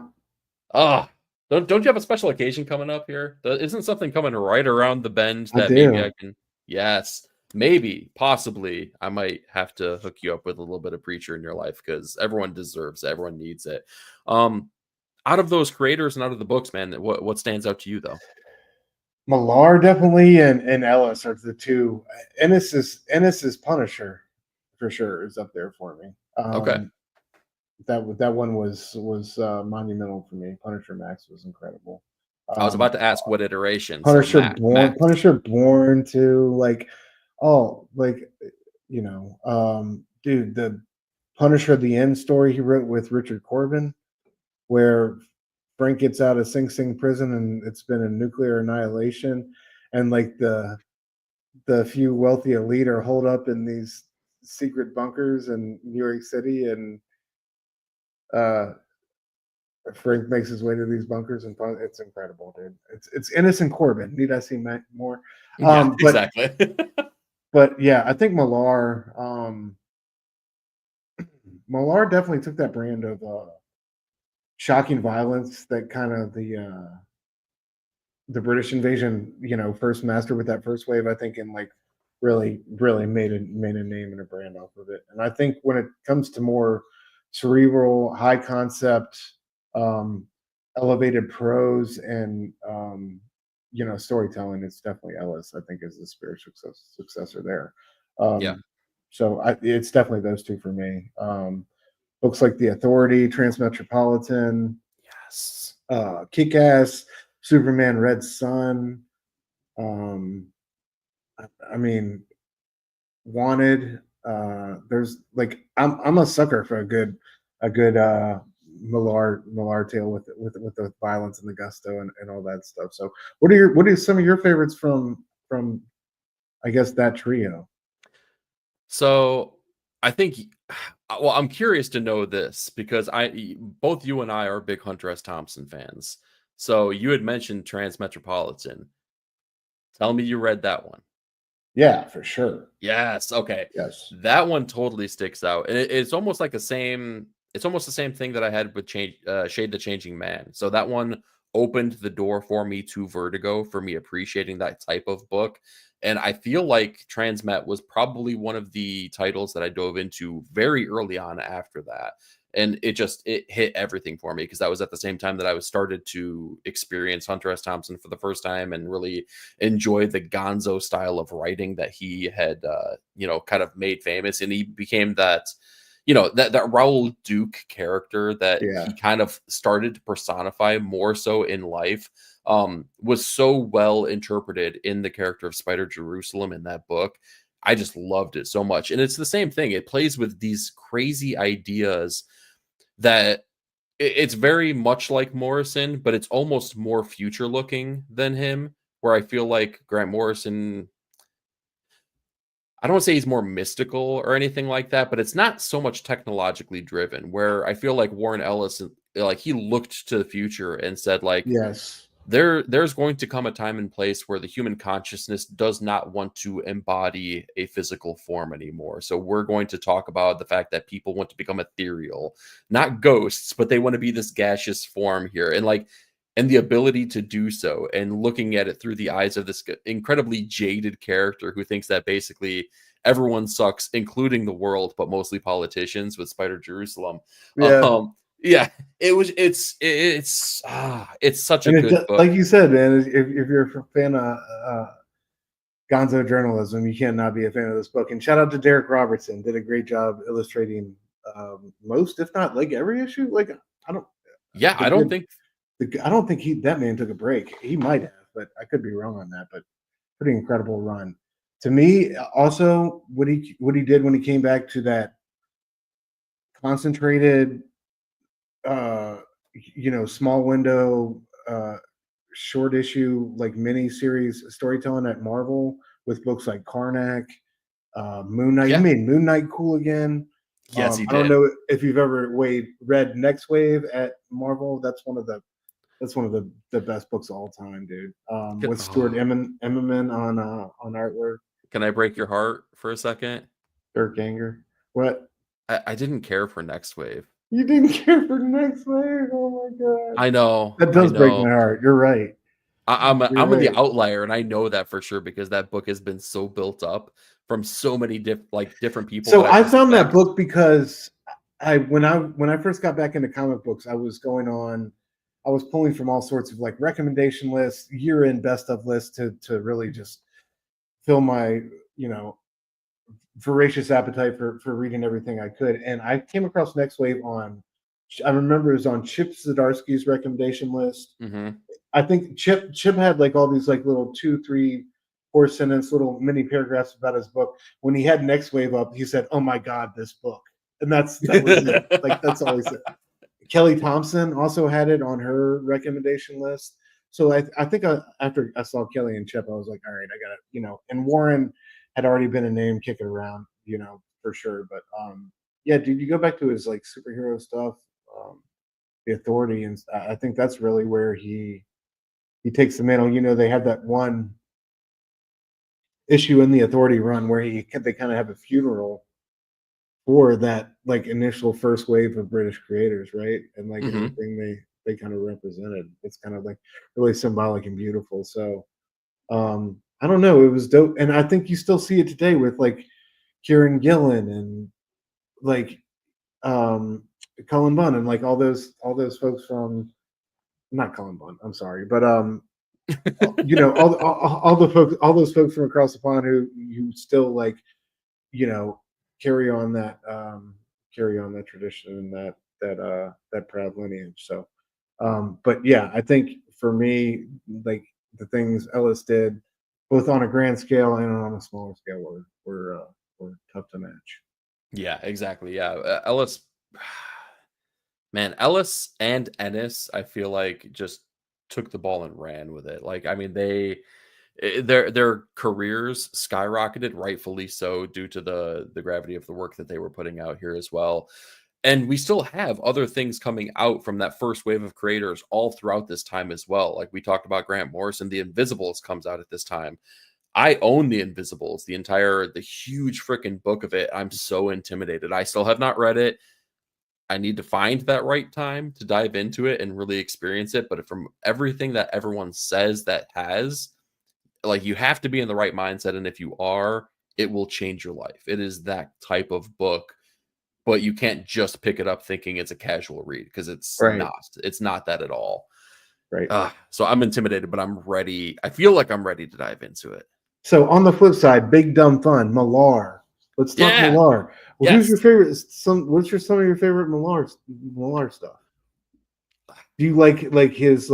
oh. Don't you have a special occasion coming up here? Isn't something coming right around the bend I that maybe I do. can? Yes, maybe, possibly, I might have to hook you up with a little bit of Preacher in your life because everyone deserves it. Everyone needs it. Um, out of those creators and out of the books, man, what stands out to you though? Millar definitely and Ellis are the two. Ennis's Punisher for sure is up there for me. Okay, That one was monumental for me. Punisher Max was incredible. I was Um, about to ask what iteration. So Max. Punisher Born too. Like, oh, like dude, the Punisher the End story he wrote with Richard Corbin, where Frank gets out of Sing Sing prison and it's been a nuclear annihilation, and like the few wealthy elite are holed up in these secret bunkers in New York City, and uh Frank makes his way to these bunkers, and it's incredible, dude. It's Innocent Corbin. Need I see more? Yeah, But exactly. yeah, I think Millar definitely took that brand of shocking violence that kind of the British invasion, first mastered with that first wave. I think, and like really made a name and a brand off of it. And I think when it comes to more cerebral, high concept, um, elevated prose and storytelling, it's definitely Ellis. I think is the spiritual successor there. Yeah. So it's definitely those two for me. Books like The Authority, Transmetropolitan, Yes. Kick Ass, Superman Red Sun. Um, I mean, Wanted. There's like I'm a sucker for a good Millar tale with the violence and the gusto and all that stuff. So what are some of your favorites from I guess that trio? So I think, well, I'm curious to know this because both you and I are big Hunter S. Thompson fans. So you had mentioned Transmetropolitan. Tell me you read that one. Yeah, for sure. Yes. Okay. Yes. That one totally sticks out, and it's almost like the same. It's almost the same thing that I had with Shade the Changing Man. So that one opened the door for me to Vertigo, for me appreciating that type of book. And I feel like Transmet was probably one of the titles that I dove into very early on after that. And it hit everything for me because that was at the same time that I was started to experience Hunter S. Thompson for the first time and really enjoy the gonzo style of writing that he had kind of made famous. And he became that that Raoul Duke character that Yeah. he kind of started to personify more so in life, was so well interpreted in the character of Spider Jerusalem in that book. I just loved it so much. And it's the same thing. It plays with these crazy ideas that it's very much like Morrison, but it's almost more future looking than him, where I feel like Grant Morrison, I don't want to say he's more mystical or anything like that, but it's not so much technologically driven. Where I feel like Warren Ellis, like he looked to the future and said, like, Yes. there's going to come a time and place where the human consciousness does not want to embody a physical form anymore. So we're going to talk about the fact that people want to become ethereal, not ghosts, but they want to be this gaseous form here. And the ability to do so, and looking at it through the eyes of this incredibly jaded character who thinks that basically everyone sucks, including the world, but mostly politicians, with Spider Jerusalem. Yeah. Yeah, it's such a good book. Like you said, man, if you're a fan of gonzo journalism, you can't not be a fan of this book. And shout out to Derek Robertson, did a great job illustrating most, if not like every issue. Like I don't, Yeah, the good, I don't think that man took a break. He might have, but I could be wrong on that. But pretty incredible run. To me, also what he did when he came back to that concentrated, small window, short issue like mini series storytelling at Marvel with books like Karnak, Moon Knight. Yeah. He made Moon Knight cool again. Yes, he did. I don't know if you've ever read Next Wave at Marvel. That's one of the best books of all time, dude. With Stuart Emmerman on artwork. Can I break your heart for a second? Dirk Anger. What? I didn't care for Next Wave. You didn't care for Next Wave? Oh my god! I know that does break my heart. You're right. I'm in the outlier, and I know that for sure because that book has been so built up from so many different people. So I found that book because when I first got back into comic books, I was pulling from all sorts of like recommendation lists, year-end best of lists to really just fill my voracious appetite for reading everything I could. And I came across Next Wave I remember it was on Chip Zdarsky's recommendation list. Mm-hmm. I think Chip had like all these like little 2, 3, 4 sentence little mini paragraphs about his book. When he had Next Wave up, he said, "Oh my god, this book," and that was it. Like that's all he said. Kelly Thompson also had it on her recommendation list. So I think after I saw Kelly and Chip, I was like, all right, I gotta, and Warren had already been a name kicking around, for sure. But yeah, dude, you go back to his like superhero stuff, the Authority, and I think that's really where he takes the mantle. They have that one issue in the Authority run where they kind of have a funeral for that like initial first wave of British creators, right? And like everything they kind of represented. It's kind of like really symbolic and beautiful. So I don't know, it was dope. And I think you still see it today with like Kieran Gillen and like Cullen Bunn and like all those folks from, not Cullen Bunn, I'm sorry, but all those folks from across the pond who still like carry on that tradition and that proud lineage. So but yeah, I think for me, like the things Ellis did both on a grand scale and on a smaller scale were tough to match. Yeah, exactly. Yeah, Ellis, man, Ellis and Ennis, I feel like just took the ball and ran with it. Like, I mean, their careers skyrocketed, rightfully so, due to the gravity of the work that they were putting out here as well. And we still have other things coming out from that first wave of creators all throughout this time as well. Like we talked about Grant Morrison, The Invisibles comes out at this time. I own the Invisibles, the huge freaking book of it. I'm so intimidated. I still have not read it. I need to find that right time to dive into it and really experience it. But from everything that everyone says that has, like, you have to be in the right mindset. And if you are, it will change your life. It is that type of book, but you can't just pick it up thinking it's a casual read, because it's Right. not. It's not that at all. Right. So I'm intimidated, but I'm ready. I feel like I'm ready to dive into it. So on the flip side, Big Dumb Fun, Millar. Let's talk Yeah. Millar. Well, who's Yes. your favorite? What's some of your favorite Millar stuff? Do you like his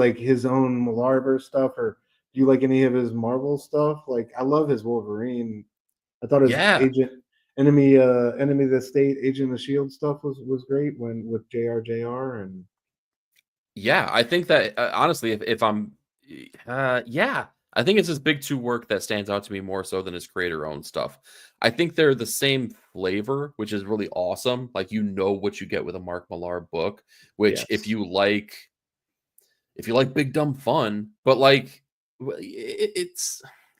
own Millarverse stuff, or do you like any of his Marvel stuff? Like, I love his Wolverine. I thought his Yeah. Enemy of the State, Agent of the Shield stuff was great when with JR and Yeah, I think that honestly, if I'm, yeah, I think it's his big two work that stands out to me more so than his creator-owned stuff. I think they're the same flavor, which is really awesome. Like, you know what you get with a Mark Millar book, which yes. if you like big dumb fun, but like like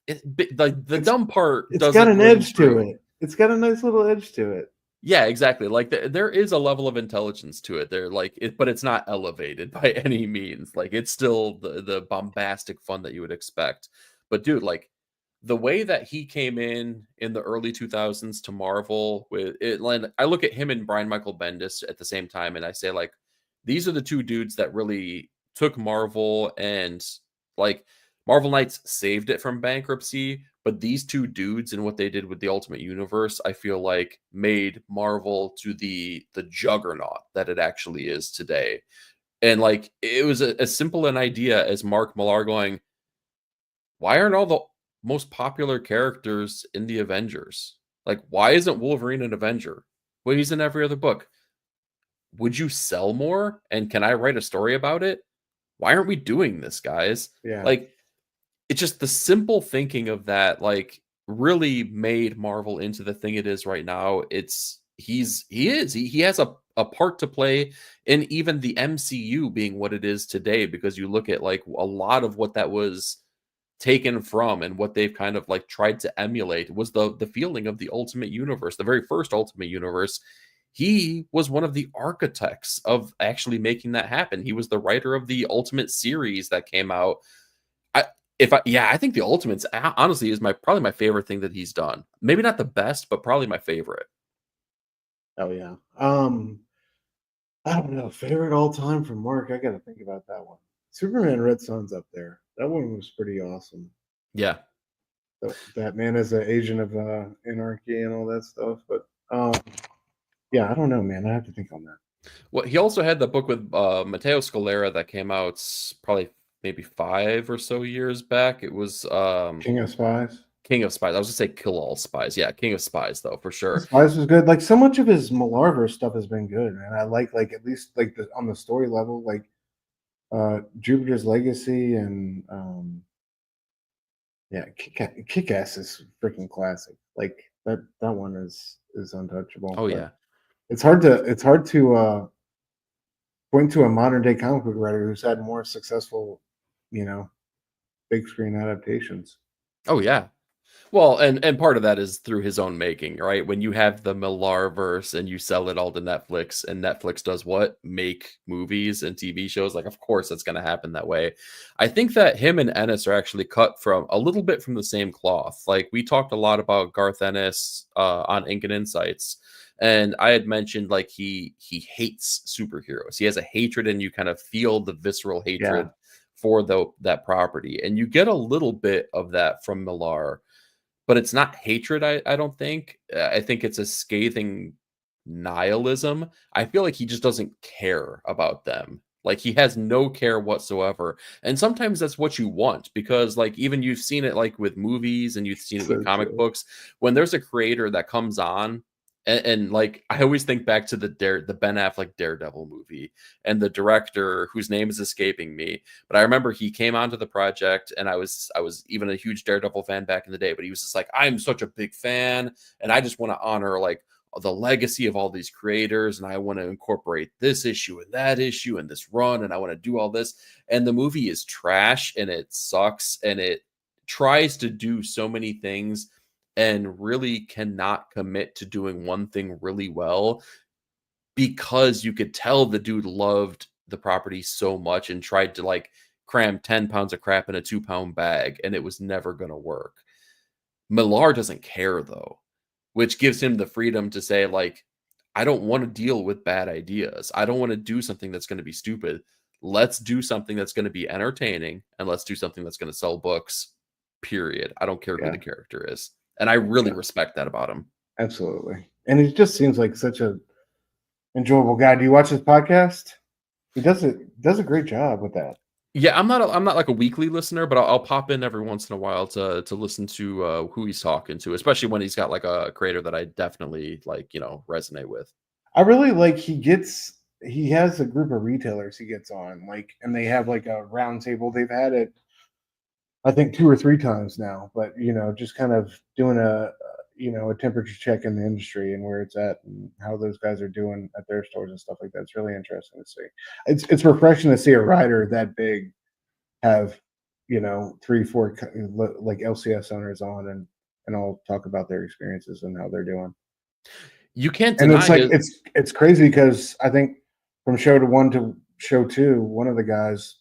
the dumb part It's got doesn't an ring edge to true. it. It's got a nice little edge to it. Yeah, exactly. Like there is a level of intelligence to it. There, like it, but it's not elevated by any means. Like, it's still the bombastic fun that you would expect. But dude, like the way that he came in the early 2000s to Marvel with it, like, I look at him and Brian Michael Bendis at the same time, and I say, like, these are the two dudes that really took Marvel, and like Marvel Knights saved it from bankruptcy, but these two dudes and what they did with the Ultimate Universe, I feel like made Marvel to the juggernaut that it actually is today. And like it was as simple an idea as Mark Millar going, why aren't all the most popular characters in the Avengers? Like, why isn't Wolverine an Avenger? Well, he's in every other book. Would you sell more? And can I write a story about it? Why aren't we doing this, guys? Yeah. Like, it's just the simple thinking of that, like, really made Marvel into the thing it is right now. He has a part to play in even the MCU being what it is today, because you look at like a lot of what that was taken from and what they've kind of like tried to emulate was the feeling of the Ultimate Universe, the very first Ultimate Universe. He was one of the architects of actually making that happen. He was the writer of the Ultimate series that came out. I think the Ultimates honestly is probably my favorite thing that he's done. Maybe not the best, but probably my favorite. Oh yeah. I don't know. Favorite all time from Mark. I got to think about that one. Superman Red Sun's up there. That one was pretty awesome. Yeah. That man is an agent of anarchy and all that stuff. But yeah, I don't know, man. I have to think on that. Well, he also had the book with Matteo Scalera that came out probably maybe 5 or so years back. It was King of Spies. King of Spies. I was gonna say Kill All Spies. Yeah, King of Spies though, for sure. Spies was good. Like, so much of his Millarverse stuff has been good, man. I like at least like on the story level, like Jupiter's Legacy and yeah, Kick-Ass is freaking classic. Like that one is untouchable. Oh But yeah. it's hard to point to a modern day comic book writer who's had more successful, big screen adaptations. Oh yeah. Well, and part of that is through his own making, right? When you have the Millarverse and you sell it all to Netflix, and Netflix does what? Make movies and TV shows. Like, of course, that's going to happen that way. I think that him and Ennis are actually cut from a little bit from the same cloth. Like, we talked a lot about Garth Ennis on Ink and Insights, and I had mentioned like he hates superheroes. He has a hatred, and you kind of feel the visceral hatred for that property, and you get a little bit of that from Millar. But it's not hatred, I don't think. I think it's a scathing nihilism. I feel like he just doesn't care about them. Like, he has no care whatsoever. And sometimes that's what you want, because like even you've seen it like with movies and you've seen it with So comic true. books, when there's a creator that comes on and like I always think back to the Ben Affleck Daredevil movie, and the director whose name is escaping me, but I remember he came onto the project, and I was even a huge Daredevil fan back in the day, but he was just like, I'm such a big fan, and I just want to honor like the legacy of all these creators, and I want to incorporate this issue and that issue and this run, and I want to do all this. And the movie is trash, and it sucks, and it tries to do so many things and really cannot commit to doing one thing really well, because you could tell the dude loved the property so much and tried to like cram 10 pounds of crap in a 2-pound bag, and it was never going to work. Millar doesn't care though, which gives him the freedom to say, like, I don't want to deal with bad ideas. I don't want to do something that's going to be stupid. Let's do something that's going to be entertaining, and let's do something that's going to sell books, period. I don't care who the character is. And I really respect that about him. Absolutely. And it just seems like such a enjoyable guy. Do you watch his podcast? He does a great job with that. Yeah, I'm not like a weekly listener, but I'll pop in every once in a while to listen to who he's talking to, especially when he's got like a creator that I definitely like, resonate with. I really like he has a group of retailers he gets on, like, and they have like a round table. They've had it, I think, 2 or 3 times now, but just kind of doing a temperature check in the industry and where it's at and how those guys are doing at their stores and stuff like that. It's really interesting to see. It's refreshing to see a writer that big have 3, 4 like LCS owners on and all talk about their experiences and how they're doing. You can't and deny it's like it's crazy because I think from show 1 to show 2, one of the guys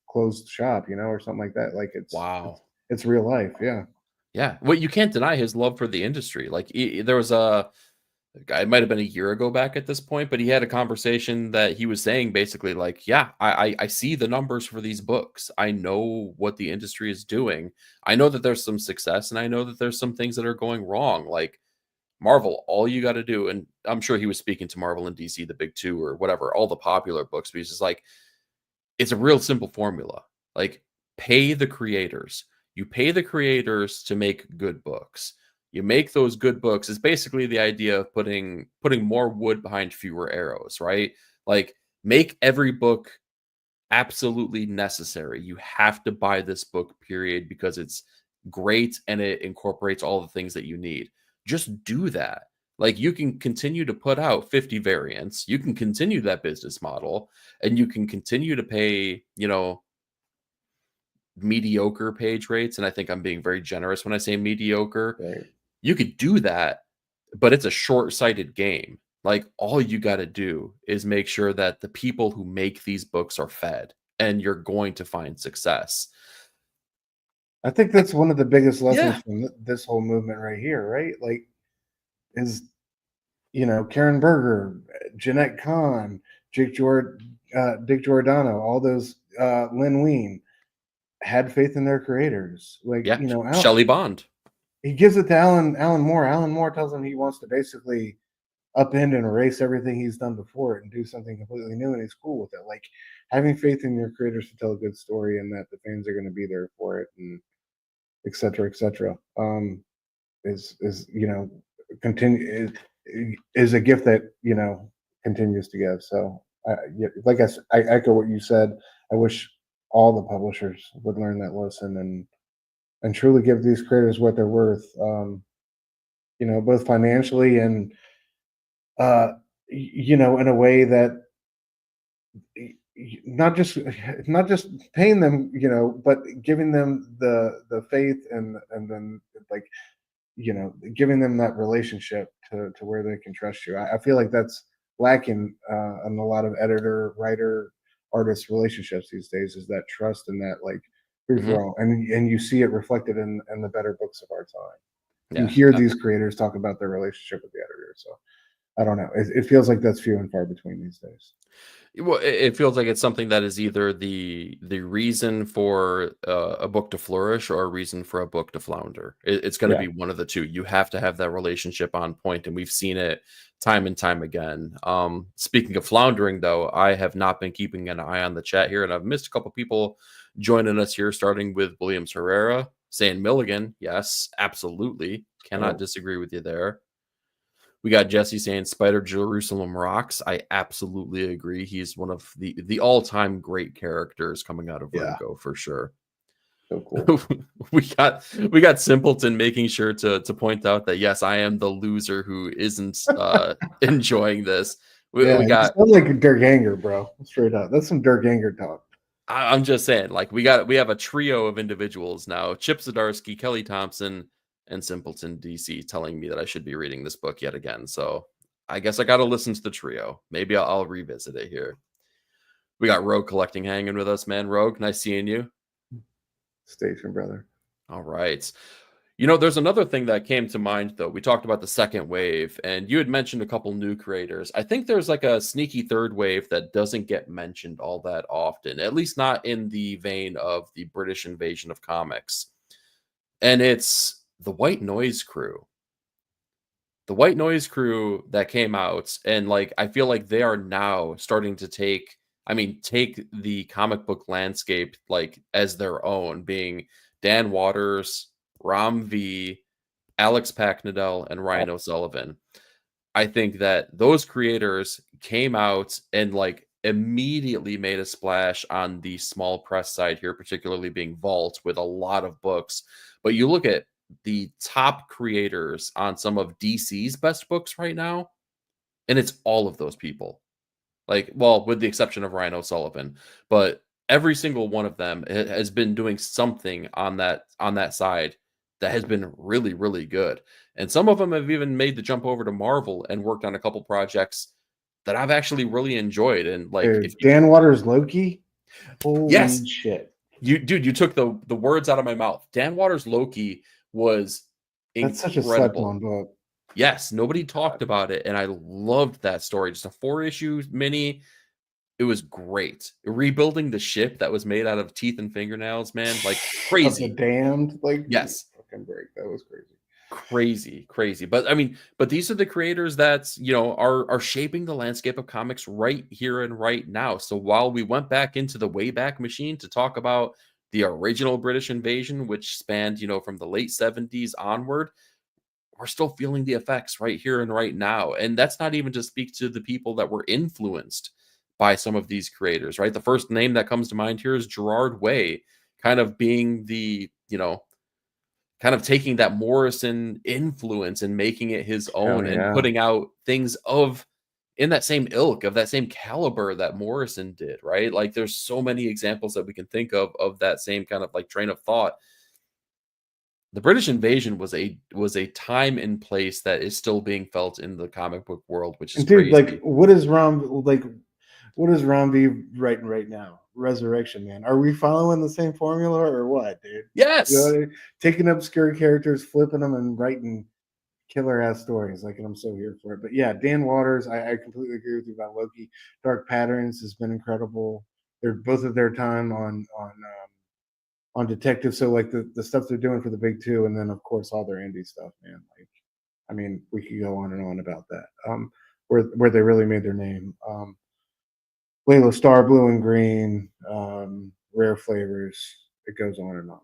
closed shop, or something like that. Like wow, it's real life. Yeah. Well, you can't deny his love for the industry. Like there was a guy, it might have been a year ago back at this point, but he had a conversation that he was saying basically like, yeah, I see the numbers for these books. I know what the industry is doing. I know that there's some success, and I know that there's some things that are going wrong. Like Marvel, all you got to do, and I'm sure he was speaking to Marvel and DC, the big two or whatever, all the popular books, but he's just like, it's a real simple formula. Like, pay the creators. You pay the creators to make good books. You make those good books. It's basically the idea of putting more wood behind fewer arrows, right? Like, make every book absolutely necessary. You have to buy this book, period, because it's great and it incorporates all the things that you need. Just do that. Like, you can continue to put out 50 variants. You can continue that business model, and you can continue to pay, mediocre page rates. And I think I'm being very generous when I say mediocre. Right. You could do that, but it's a short-sighted game. Like, all you got to do is make sure that the people who make these books are fed, and you're going to find success. I think that's one of the biggest lessons from this whole movement right here, right? Like, is Karen Berger, Jeanette Kahn, Dick Giordano, all those Lynn Wein had faith in their creators. Like, Shelley Bond. He gives it to Alan Moore. Alan Moore tells him he wants to basically upend and erase everything he's done before and do something completely new, and he's cool with it. Like, having faith in your creators to tell a good story and that the fans are going to be there for it, and et cetera, is continue is a gift that continues to give. So like I echo what you said. I wish all the publishers would learn that lesson and truly give these creators what they're worth, both financially and in a way that not just paying them, but giving them the faith and then, like, giving them that relationship to where they can trust you. I feel like that's lacking in a lot of editor, writer, artist relationships these days, is that trust and that, like, free for all. And you see it reflected in the better books of our time. You hear these creators talk about their relationship with the editor. So I don't know. It feels like that's few and far between these days. Well, it feels like it's something that is either the reason for a book to flourish or a reason for a book to flounder. It's going to be one of the two. You have to have that relationship on point, and we've seen it time and time again. Speaking of floundering, though, I have not been keeping an eye on the chat here, and I've missed a couple people joining us here, starting with Williams Herrera saying Milligan. Yes, absolutely. Cannot disagree with you there. We got Jesse saying Spider Jerusalem rocks. I absolutely agree. He's one of the all-time great characters coming out of Vertigo for sure. So cool. we got Simpleton making sure to point out that yes, I am the loser who isn't enjoying this. We got like Dirk Anger, bro. Straight up. That's some Dirk Anger talk. I'm just saying, like we have a trio of individuals now: Chip Zdarsky, Kelly Thompson, and Simpleton DC, telling me that I should be reading this book yet again. So I guess I got to listen to the trio. Maybe I'll revisit it here. We got Rogue Collecting hanging with us, man. Rogue, nice seeing you. Station, brother. All right. You know, there's another thing that came to mind, though. We talked about the second wave, and you had mentioned a couple new creators. I think there's like a sneaky third wave that doesn't get mentioned all that often, at least not in the vein of the British invasion of comics. And it's the White Noise crew. The White Noise crew that came out, and like I feel like they are now starting to take the comic book landscape like as their own, being Dan Waters, Ram V, Alex Packnadell, and Ryan O'Sullivan. I think that those creators came out and like immediately made a splash on the small press side here, particularly being Vault with a lot of books. But you look at the top creators on some of DC's best books right now, and it's all of those people. Like, well, with the exception of Ryan O'Sullivan, but every single one of them has been doing something on that side that has been really, really good. And some of them have even made the jump over to Marvel and worked on a couple projects that I've actually really enjoyed. And like, Dude, Dan Waters Loki, holy yes, shit, you took the words out of my mouth. Dan Waters Loki was that's incredible. such a slept-on book. Yes, nobody talked about it, and I loved that story. Just a 4-issue mini. It was great. Rebuilding the ship that was made out of teeth and fingernails, man, like crazy. Of the Damned, like yes, fucking break. That was crazy. But I mean, but these are the creators that are shaping the landscape of comics right here and right now. So while we went back into the Wayback Machine to talk about the original British invasion, which spanned from the late 70s onward, we're still feeling the effects right here and right now. And that's not even to speak to the people that were influenced by some of these creators, right? The first name that comes to mind here is Gerard Way, kind of being the, kind of taking that Morrison influence and making it his own and putting out things in that same ilk, of that same caliber that Morrison did, right? Like there's so many examples that we can think of that same kind of like train of thought. The British invasion was a time and place that is still being felt in the comic book world, which is dude, crazy. like what is Ron V writing right now? Resurrection, man. Are we following the same formula or what, dude? Yes. Taking obscure characters, flipping them, and writing killer ass stories. Like, and I'm so here for it. But yeah, Dan Waters, I completely agree with you about Loki. Dark Patterns has been incredible. They're both of their time on Detective. So like the stuff they're doing for the big two, and then of course all their indie stuff, man. Like, I mean, we could go on and on about that. Where they really made their name. Layla Star, Blue and Green, Rare Flavors. It goes on and on.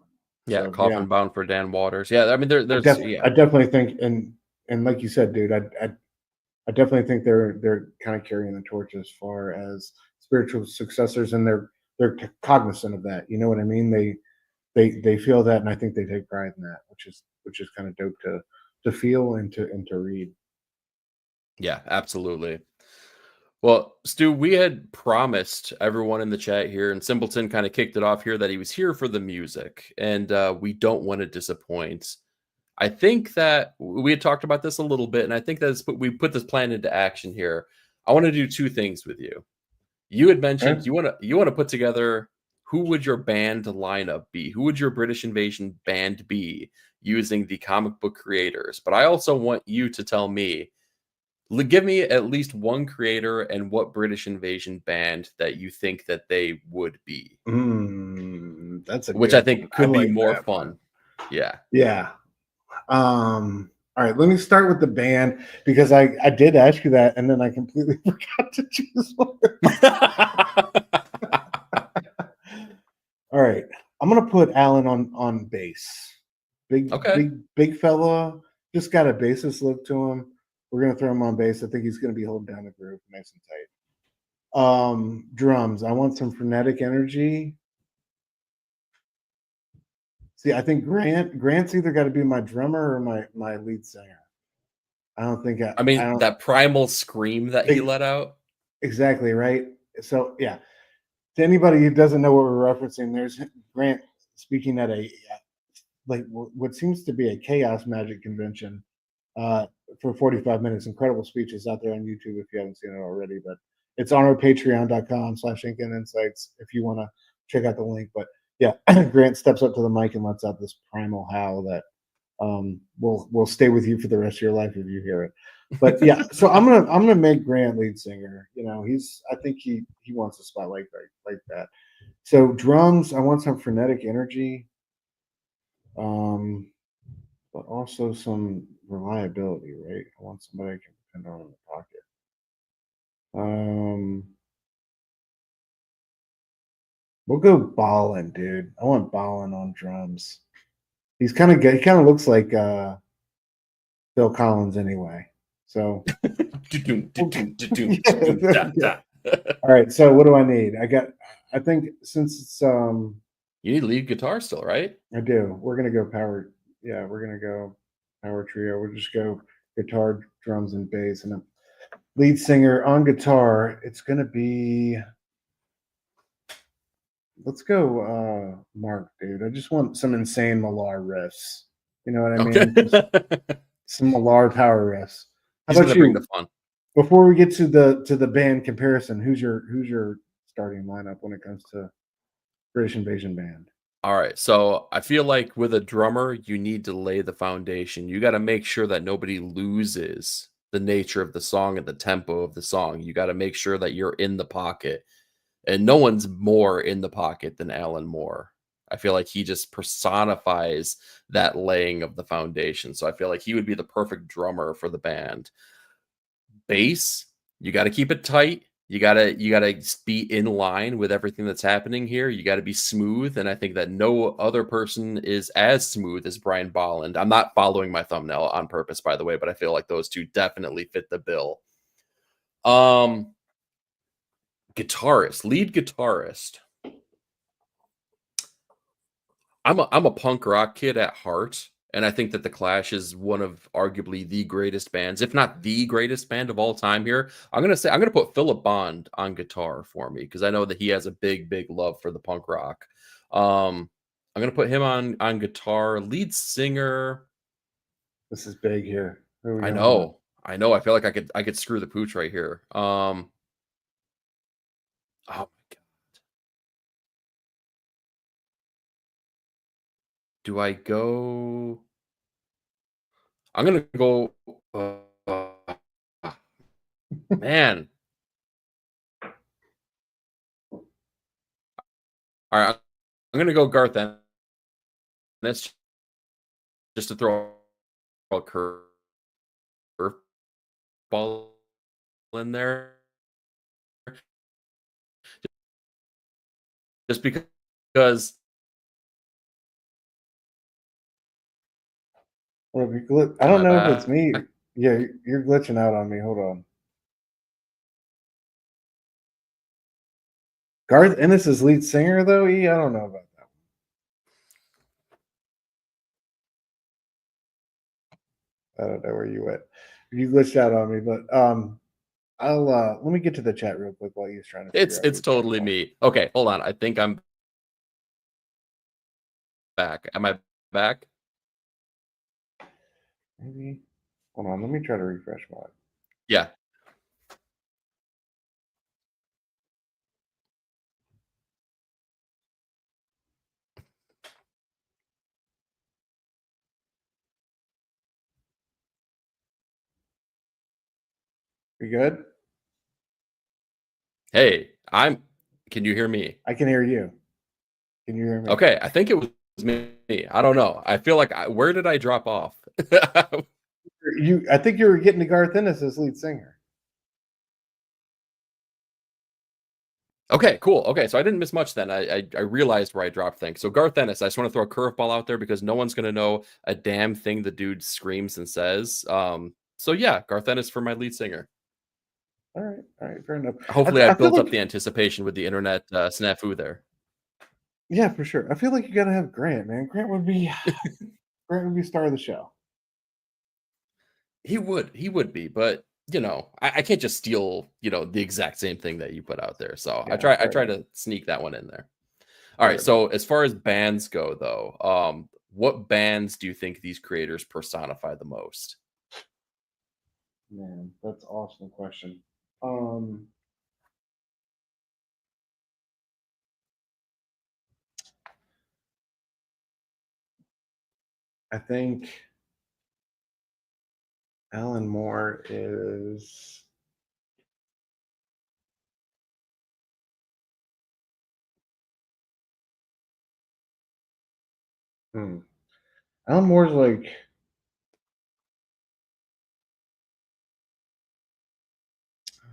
Yeah, so, Coffin Bound for Dan Waters. Yeah, I mean, there's. I definitely think, and like you said, dude, I definitely think they're kind of carrying the torch as far as spiritual successors, and they're cognizant of that. You know what I mean? They feel that, and I think they take pride in that, which is kind of dope to feel and to read. Yeah, absolutely. Well, Stu, we had promised everyone in the chat here, and Simpleton kind of kicked it off here, that he was here for the music, and we don't want to disappoint. I think that we had talked about this a little bit, and I think that we put this plan into action here. I want to do two things with you. You had mentioned you want to put together, who would your band lineup be? Who would your British Invasion band be using the comic book creators? But I also want you to tell me, give me at least one creator and what British Invasion band that you think that they would be. That's which I think could be more fun. Yeah. Yeah. All right, let me start with the band, because I did ask you that, and then I completely forgot to choose one. All right, I'm gonna put Alan on bass. Big fella, just got a bassist look to him. We're gonna throw him on bass. I think he's gonna be holding down the groove nice and tight. Drums, I want some frenetic energy. See, I think Grant's either got to be my drummer or my lead singer. I don't think that primal scream that he let out. Exactly, right? So yeah, To anybody who doesn't know what we're referencing, there's Grant speaking at a like what seems to be a chaos magic convention for 45 minutes. Incredible speeches out there on YouTube if you haven't seen it already. But it's on our patreon.com/inkinginsights if you want to check out the link. But yeah, Grant steps up to the mic and lets out this primal howl that will stay with you for the rest of your life if you hear it. But yeah, so I'm gonna make Grant lead singer. You know, I think he wants a spotlight like that. So drums, I want some frenetic energy, but also some reliability, right? I want somebody I can depend on in the pocket. We'll go Ballin, dude. I want Ballin on drums. He's kind of good. He kind of looks like Phil Collins anyway. So all right, so what do I need? I think since it's you need lead guitar still, right? I do. We're gonna go power. Yeah, we're gonna go power trio. We'll just go guitar, drums, and bass, and a lead singer on guitar. It's gonna be. Let's go, Mark, dude. I just want some insane Millar riffs. You know what I mean? Some Millar power riffs. How about you? Bring the fun. Before we get to the band comparison, who's your starting lineup when it comes to British Invasion Band? All right, so I feel like with a drummer, you need to lay the foundation. You got to make sure that nobody loses the nature of the song and the tempo of the song. You got to make sure that you're in the pocket. And no one's more in the pocket than Alan Moore. I feel like he just personifies that laying of the foundation. So I feel like he would be the perfect drummer for the band. Bass, you got to keep it tight. You gotta be in line with everything that's happening here. You got to be smooth, and I think that no other person is as smooth as Brian Bolland. I'm not following my thumbnail on purpose, by the way, but I feel like those two definitely fit the bill. Lead guitarist. I'm a punk rock kid at heart, and I think that the Clash is one of arguably the greatest bands, if not the greatest band of all time here. I'm gonna put Philip Bond on guitar for me because I know that he has a big love for the punk rock. I'm gonna put him on guitar. Lead singer. This is big here. I know. I feel like I could screw the pooch right here. Oh my God. Do I go? I'm going to go. Man. All right. I'm going to go Garth Ennis just to throw a curve ball in there. Just because. Well, I don't know if it's me. Yeah, you're glitching out on me. Hold on. Garth Ennis is lead singer, though. I don't know about that one. I don't know where you went. You glitched out on me, but I'll let me get to the chat real quick while he's trying to. It's totally me. Okay, hold on. I think I'm back. Am I back? Maybe. Hold on. Let me try to refresh mine. Yeah. You good? Hey, can you hear me? I can hear you. Can you hear me? Okay, I think it was me. I don't know. I feel like where did I drop off? I think you were getting to Garth Ennis as lead singer. Okay, cool. Okay, so I didn't miss much then. I realized where I dropped things. So Garth Ennis, I just want to throw a curveball out there because no one's gonna know a damn thing the dude screams and says. So yeah, Garth Ennis for my lead singer. All right, fair enough. Hopefully, I built up the anticipation with the internet snafu there. Yeah, for sure. I feel like you got to have Grant, man. Grant would be star of the show. He would be, but you know, I can't just steal, you know, the exact same thing that you put out there. So Yeah, I try to sneak that one in there. All right. fair enough. So as far as bands go, though, what bands do you think these creators personify the most? Man, that's an awesome question. Um, I think Alan Moore is. Hmm. Alan Moore's like.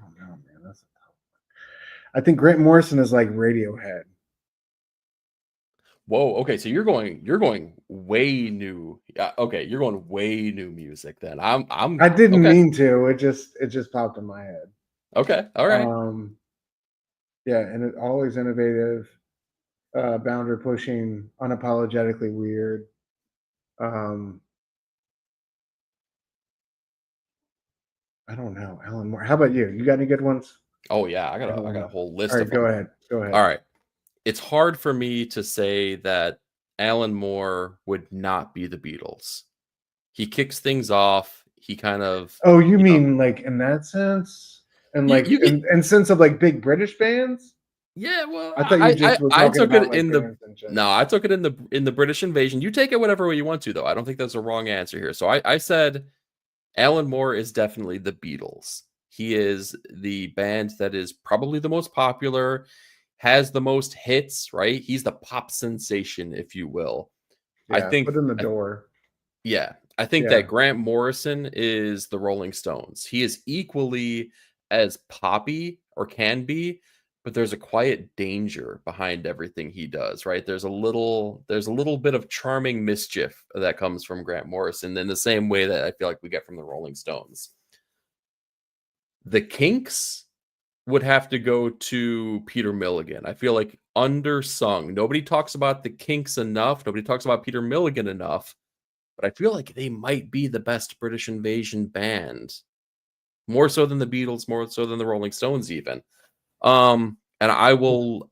Oh no, man, that's a tough one. I think Grant Morrison is like Radiohead. Whoa. Okay. So you're going way new. Okay. You're going way new music then. I'm I didn't okay. mean to. It just popped in my head. Okay. All right. Um, yeah, and it always innovative, boundary pushing, unapologetically weird. Um, I don't know, Alan Moore. How about you? You got any good ones? Oh yeah. I don't I want got to. a whole All list right, of go them. ahead. Go ahead. All right. It's hard for me to say that Alan Moore would not be the Beatles. He kicks things off. He kind of, Oh, you you know, mean like in that sense, and like you get in sense of like big British bands? yeah. Well, I thought you just were I talking took about it like in the bands and shit. no, I took it in the British Invasion. You take it whatever way you want to, though. I don't think that's a wrong answer here. So I said Alan Moore is definitely the Beatles. He is the band that is probably the most popular, has the most hits, right? He's the pop sensation, if you will. I Yeah, foot think, in the door. yeah, I think Yeah, that Grant Morrison is the Rolling Stones. He is equally as poppy or can be, but there's a quiet danger behind everything he does, right? There's a little bit of charming mischief that comes from Grant Morrison in the same way that I feel like we get from the Rolling Stones. The Kinks would have to go to Peter Milligan. I feel like undersung. Nobody talks about the Kinks enough. Nobody talks about Peter Milligan enough, but I feel like they might be the best British invasion band. More so than the Beatles, more so than the Rolling Stones even. And I will who's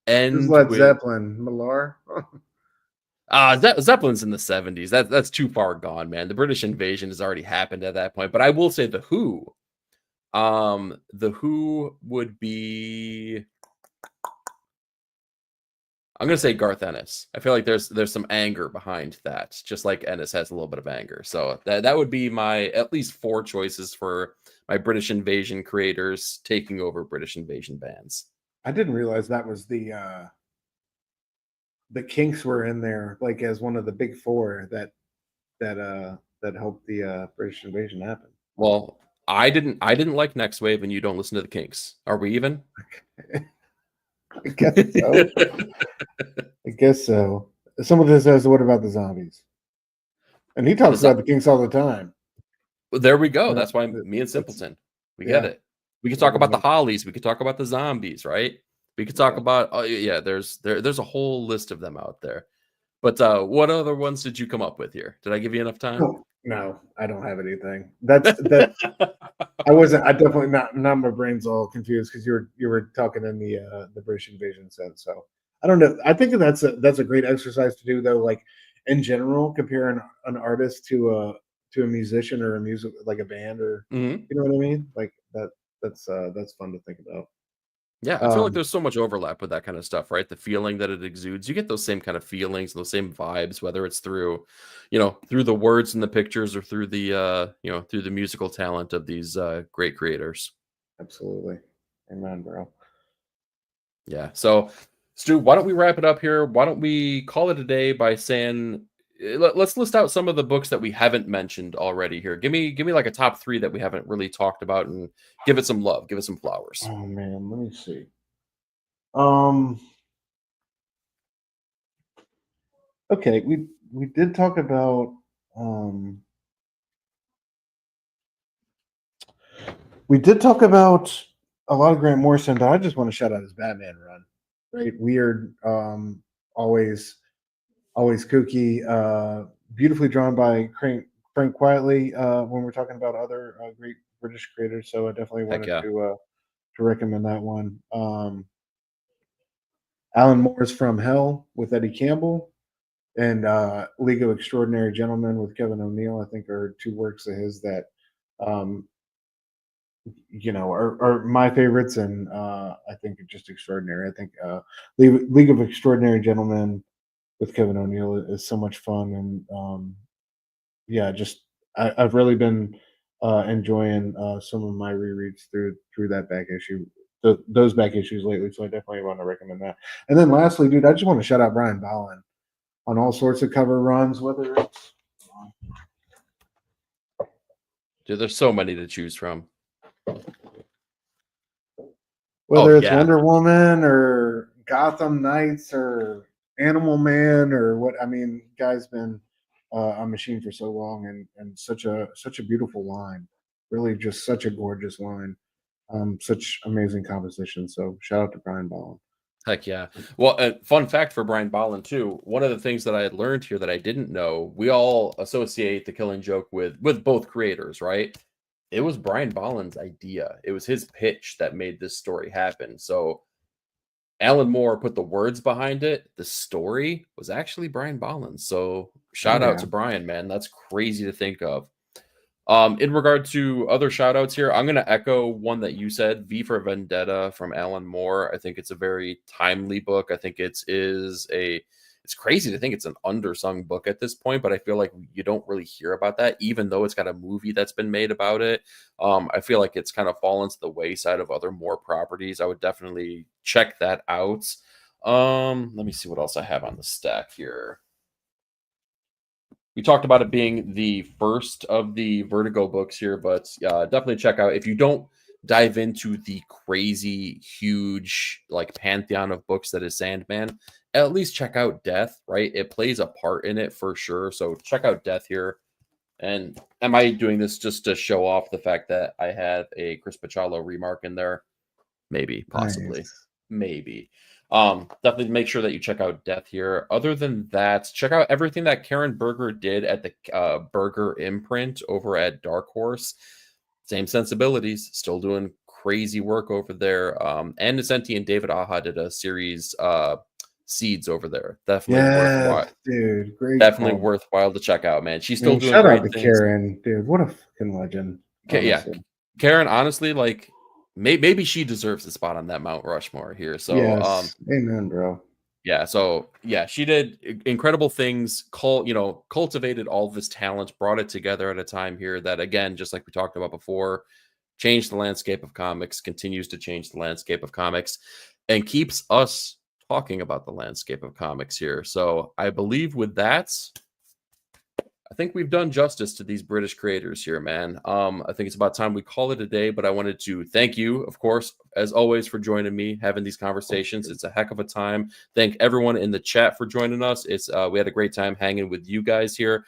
end Led with Zeppelin? Millar. Zeppelin's in the 70s. That's too far gone, man. The British invasion has already happened at that point. But I will say the Who. The Who would be I'm gonna say Garth Ennis. I feel like there's some anger behind that, just like Ennis has a little bit of anger. So that would be my at least four choices for my British invasion creators taking over British invasion bands. I didn't realize that was the Kinks were in there, like as one of the big four that helped the British invasion happen. Well, I didn't like Next Wave, and you don't listen to the Kinks. Are we even? I guess so. I guess so. Someone just says, "What about the zombies?" And he The talks about the Kinks all the time. There we go. Yeah, That's why me and that's Simpleton, we get yeah. it. We could Well, talk then about the Hollies. We could talk about the zombies, right? We could talk yeah. about oh yeah. There's a whole list of them out there. But what other ones did you come up with here? Did I give you enough time? No, no, I don't have anything. That I wasn't. I definitely not. Now my brain's all confused because you were talking in the British invasion sense. So I don't know. I think that's a great exercise to do though. Like in general, compare an artist to a musician or a music like a band or Mhm. you know what I mean. Like that's fun to think about. Yeah, I feel like Um, there's so much overlap with that kind of stuff, right? The feeling that it exudes. You get those same kind of feelings, those same vibes, whether it's through, you know, through the words and the pictures or through the you know, through the musical talent of these great creators. Absolutely, amen, bro. Yeah. So, Stu, why don't we wrap it up here? Why don't we call it a day by saying let's list out some of the books that we haven't mentioned already here. Give me like a top 3 that we haven't really talked about and give it some love, give it some flowers. Oh man, let me see. Um, okay, we did talk about um we did talk about a lot of Grant Morrison, but I just want to shout out his Batman run. Right, weird, always kooky, beautifully drawn by Frank Quietly. When we're talking about other British creators, so I definitely Heck wanted yeah. to recommend that one. Alan Moore's From Hell with Eddie Campbell, and League of Extraordinary Gentlemen with Kevin O'Neill, I think, are two works of his that um, are my favorites, and I think are just extraordinary. I think League of Extraordinary Gentlemen with Kevin O'Neill is so much fun, and yeah, just I've really been enjoying some of my rereads through that back issue, those back issues lately. So I definitely want to recommend that. And then lastly, dude, I just want to shout out Brian Ballin on all sorts of cover runs, whether it's Dude, there's so many to choose from. whether it's yeah. Wonder Woman or Gotham Knights or Animal Man or what. I mean, guy's been a machine for so long, and such a beautiful line. Really, just such a gorgeous line. Such amazing composition. So shout out to Brian Ballin. Heck yeah. Well, fun fact for Brian Ballin too. One of the things that I had learned here that I didn't know, we all associate the Killing Joke with both creators, right? It was Brian Ballin's idea. It was his pitch that made this story happen. So Alan Moore put the words behind it. The story was actually Brian Ballin. So shout out to Brian, man. That's crazy to think of. In regard to other shout outs here, I'm going to echo one that you said, V for Vendetta from Alan Moore. I think it's a very timely book. I think it's crazy to think it's an undersung book at this point, but I feel like you don't really hear about that, even though it's got a movie that's been made about it. I feel like it's kind of fallen to the wayside of other Moore properties. I would definitely check that out. Let me see what else I have on the stack here. We talked about it being the first of the Vertigo books here, but definitely check out, if you don't dive into the crazy, huge, like pantheon of books that is Sandman, at least check out Death, right? It plays a part in it for sure. So check out Death here. And am I doing this just to show off the fact that I have a Chris Pacciolo remark in there? Maybe, possibly, maybe. Definitely make sure that you check out Death here. Other than that, check out everything that Karen Berger did at the Berger imprint over at Dark Horse. Same sensibilities, still doing crazy work over there. And Nesenti and David Aja did a series Seeds over there. Definitely worthwhile. Dude, great. Definitely worthwhile to check out, man. She's still doing shout great out to things. Karen, dude. What a fucking legend. Yeah, Karen, honestly, like maybe she deserves a spot on that Mount Rushmore here. So yes. Amen, bro. Yeah, so yeah, she did incredible things, cultivated all this talent, brought it together at a time here that, again, just like we talked about before, changed the landscape of comics, continues to change the landscape of comics, and keeps us talking about the landscape of comics here. So I believe with that, I think we've done justice to these British creators here, man. I think it's about time we call it a day, but I wanted to thank you, of course, as always, for joining me, having these conversations. It's a heck of a time. Thank everyone in the chat for joining us. We had a great time hanging with you guys here.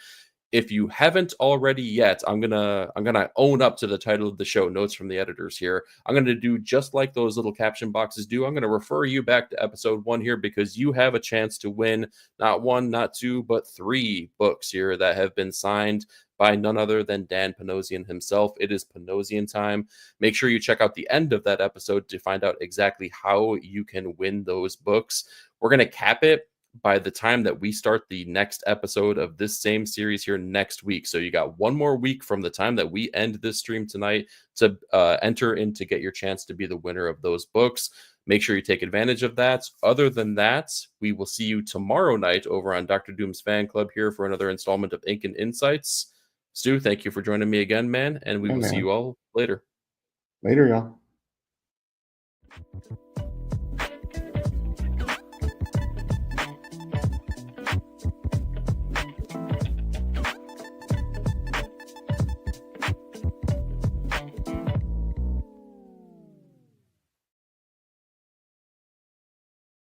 If you haven't already yet, I'm gonna own up to the title of the show, Notes from the Editors here. I'm gonna do just like those little caption boxes do. I'm gonna refer you back to episode 1 here, because you have a chance to win not 1, not 2, but 3 books here that have been signed by none other than Dan Panosian himself. It is Panosian time. Make sure you check out the end of that episode to find out exactly how you can win those books. We're gonna cap it by the time that we start the next episode of this same series here next week. So you got 1 more week from the time that we end this stream tonight to enter in to get your chance to be the winner of those books. Make sure you take advantage of that. Other than that, we will see you tomorrow night over on Dr. Doom's Fan Club here for another installment of Ink and Insights. Stu, thank you for joining me again, man, and we will see you all later. Later, y'all.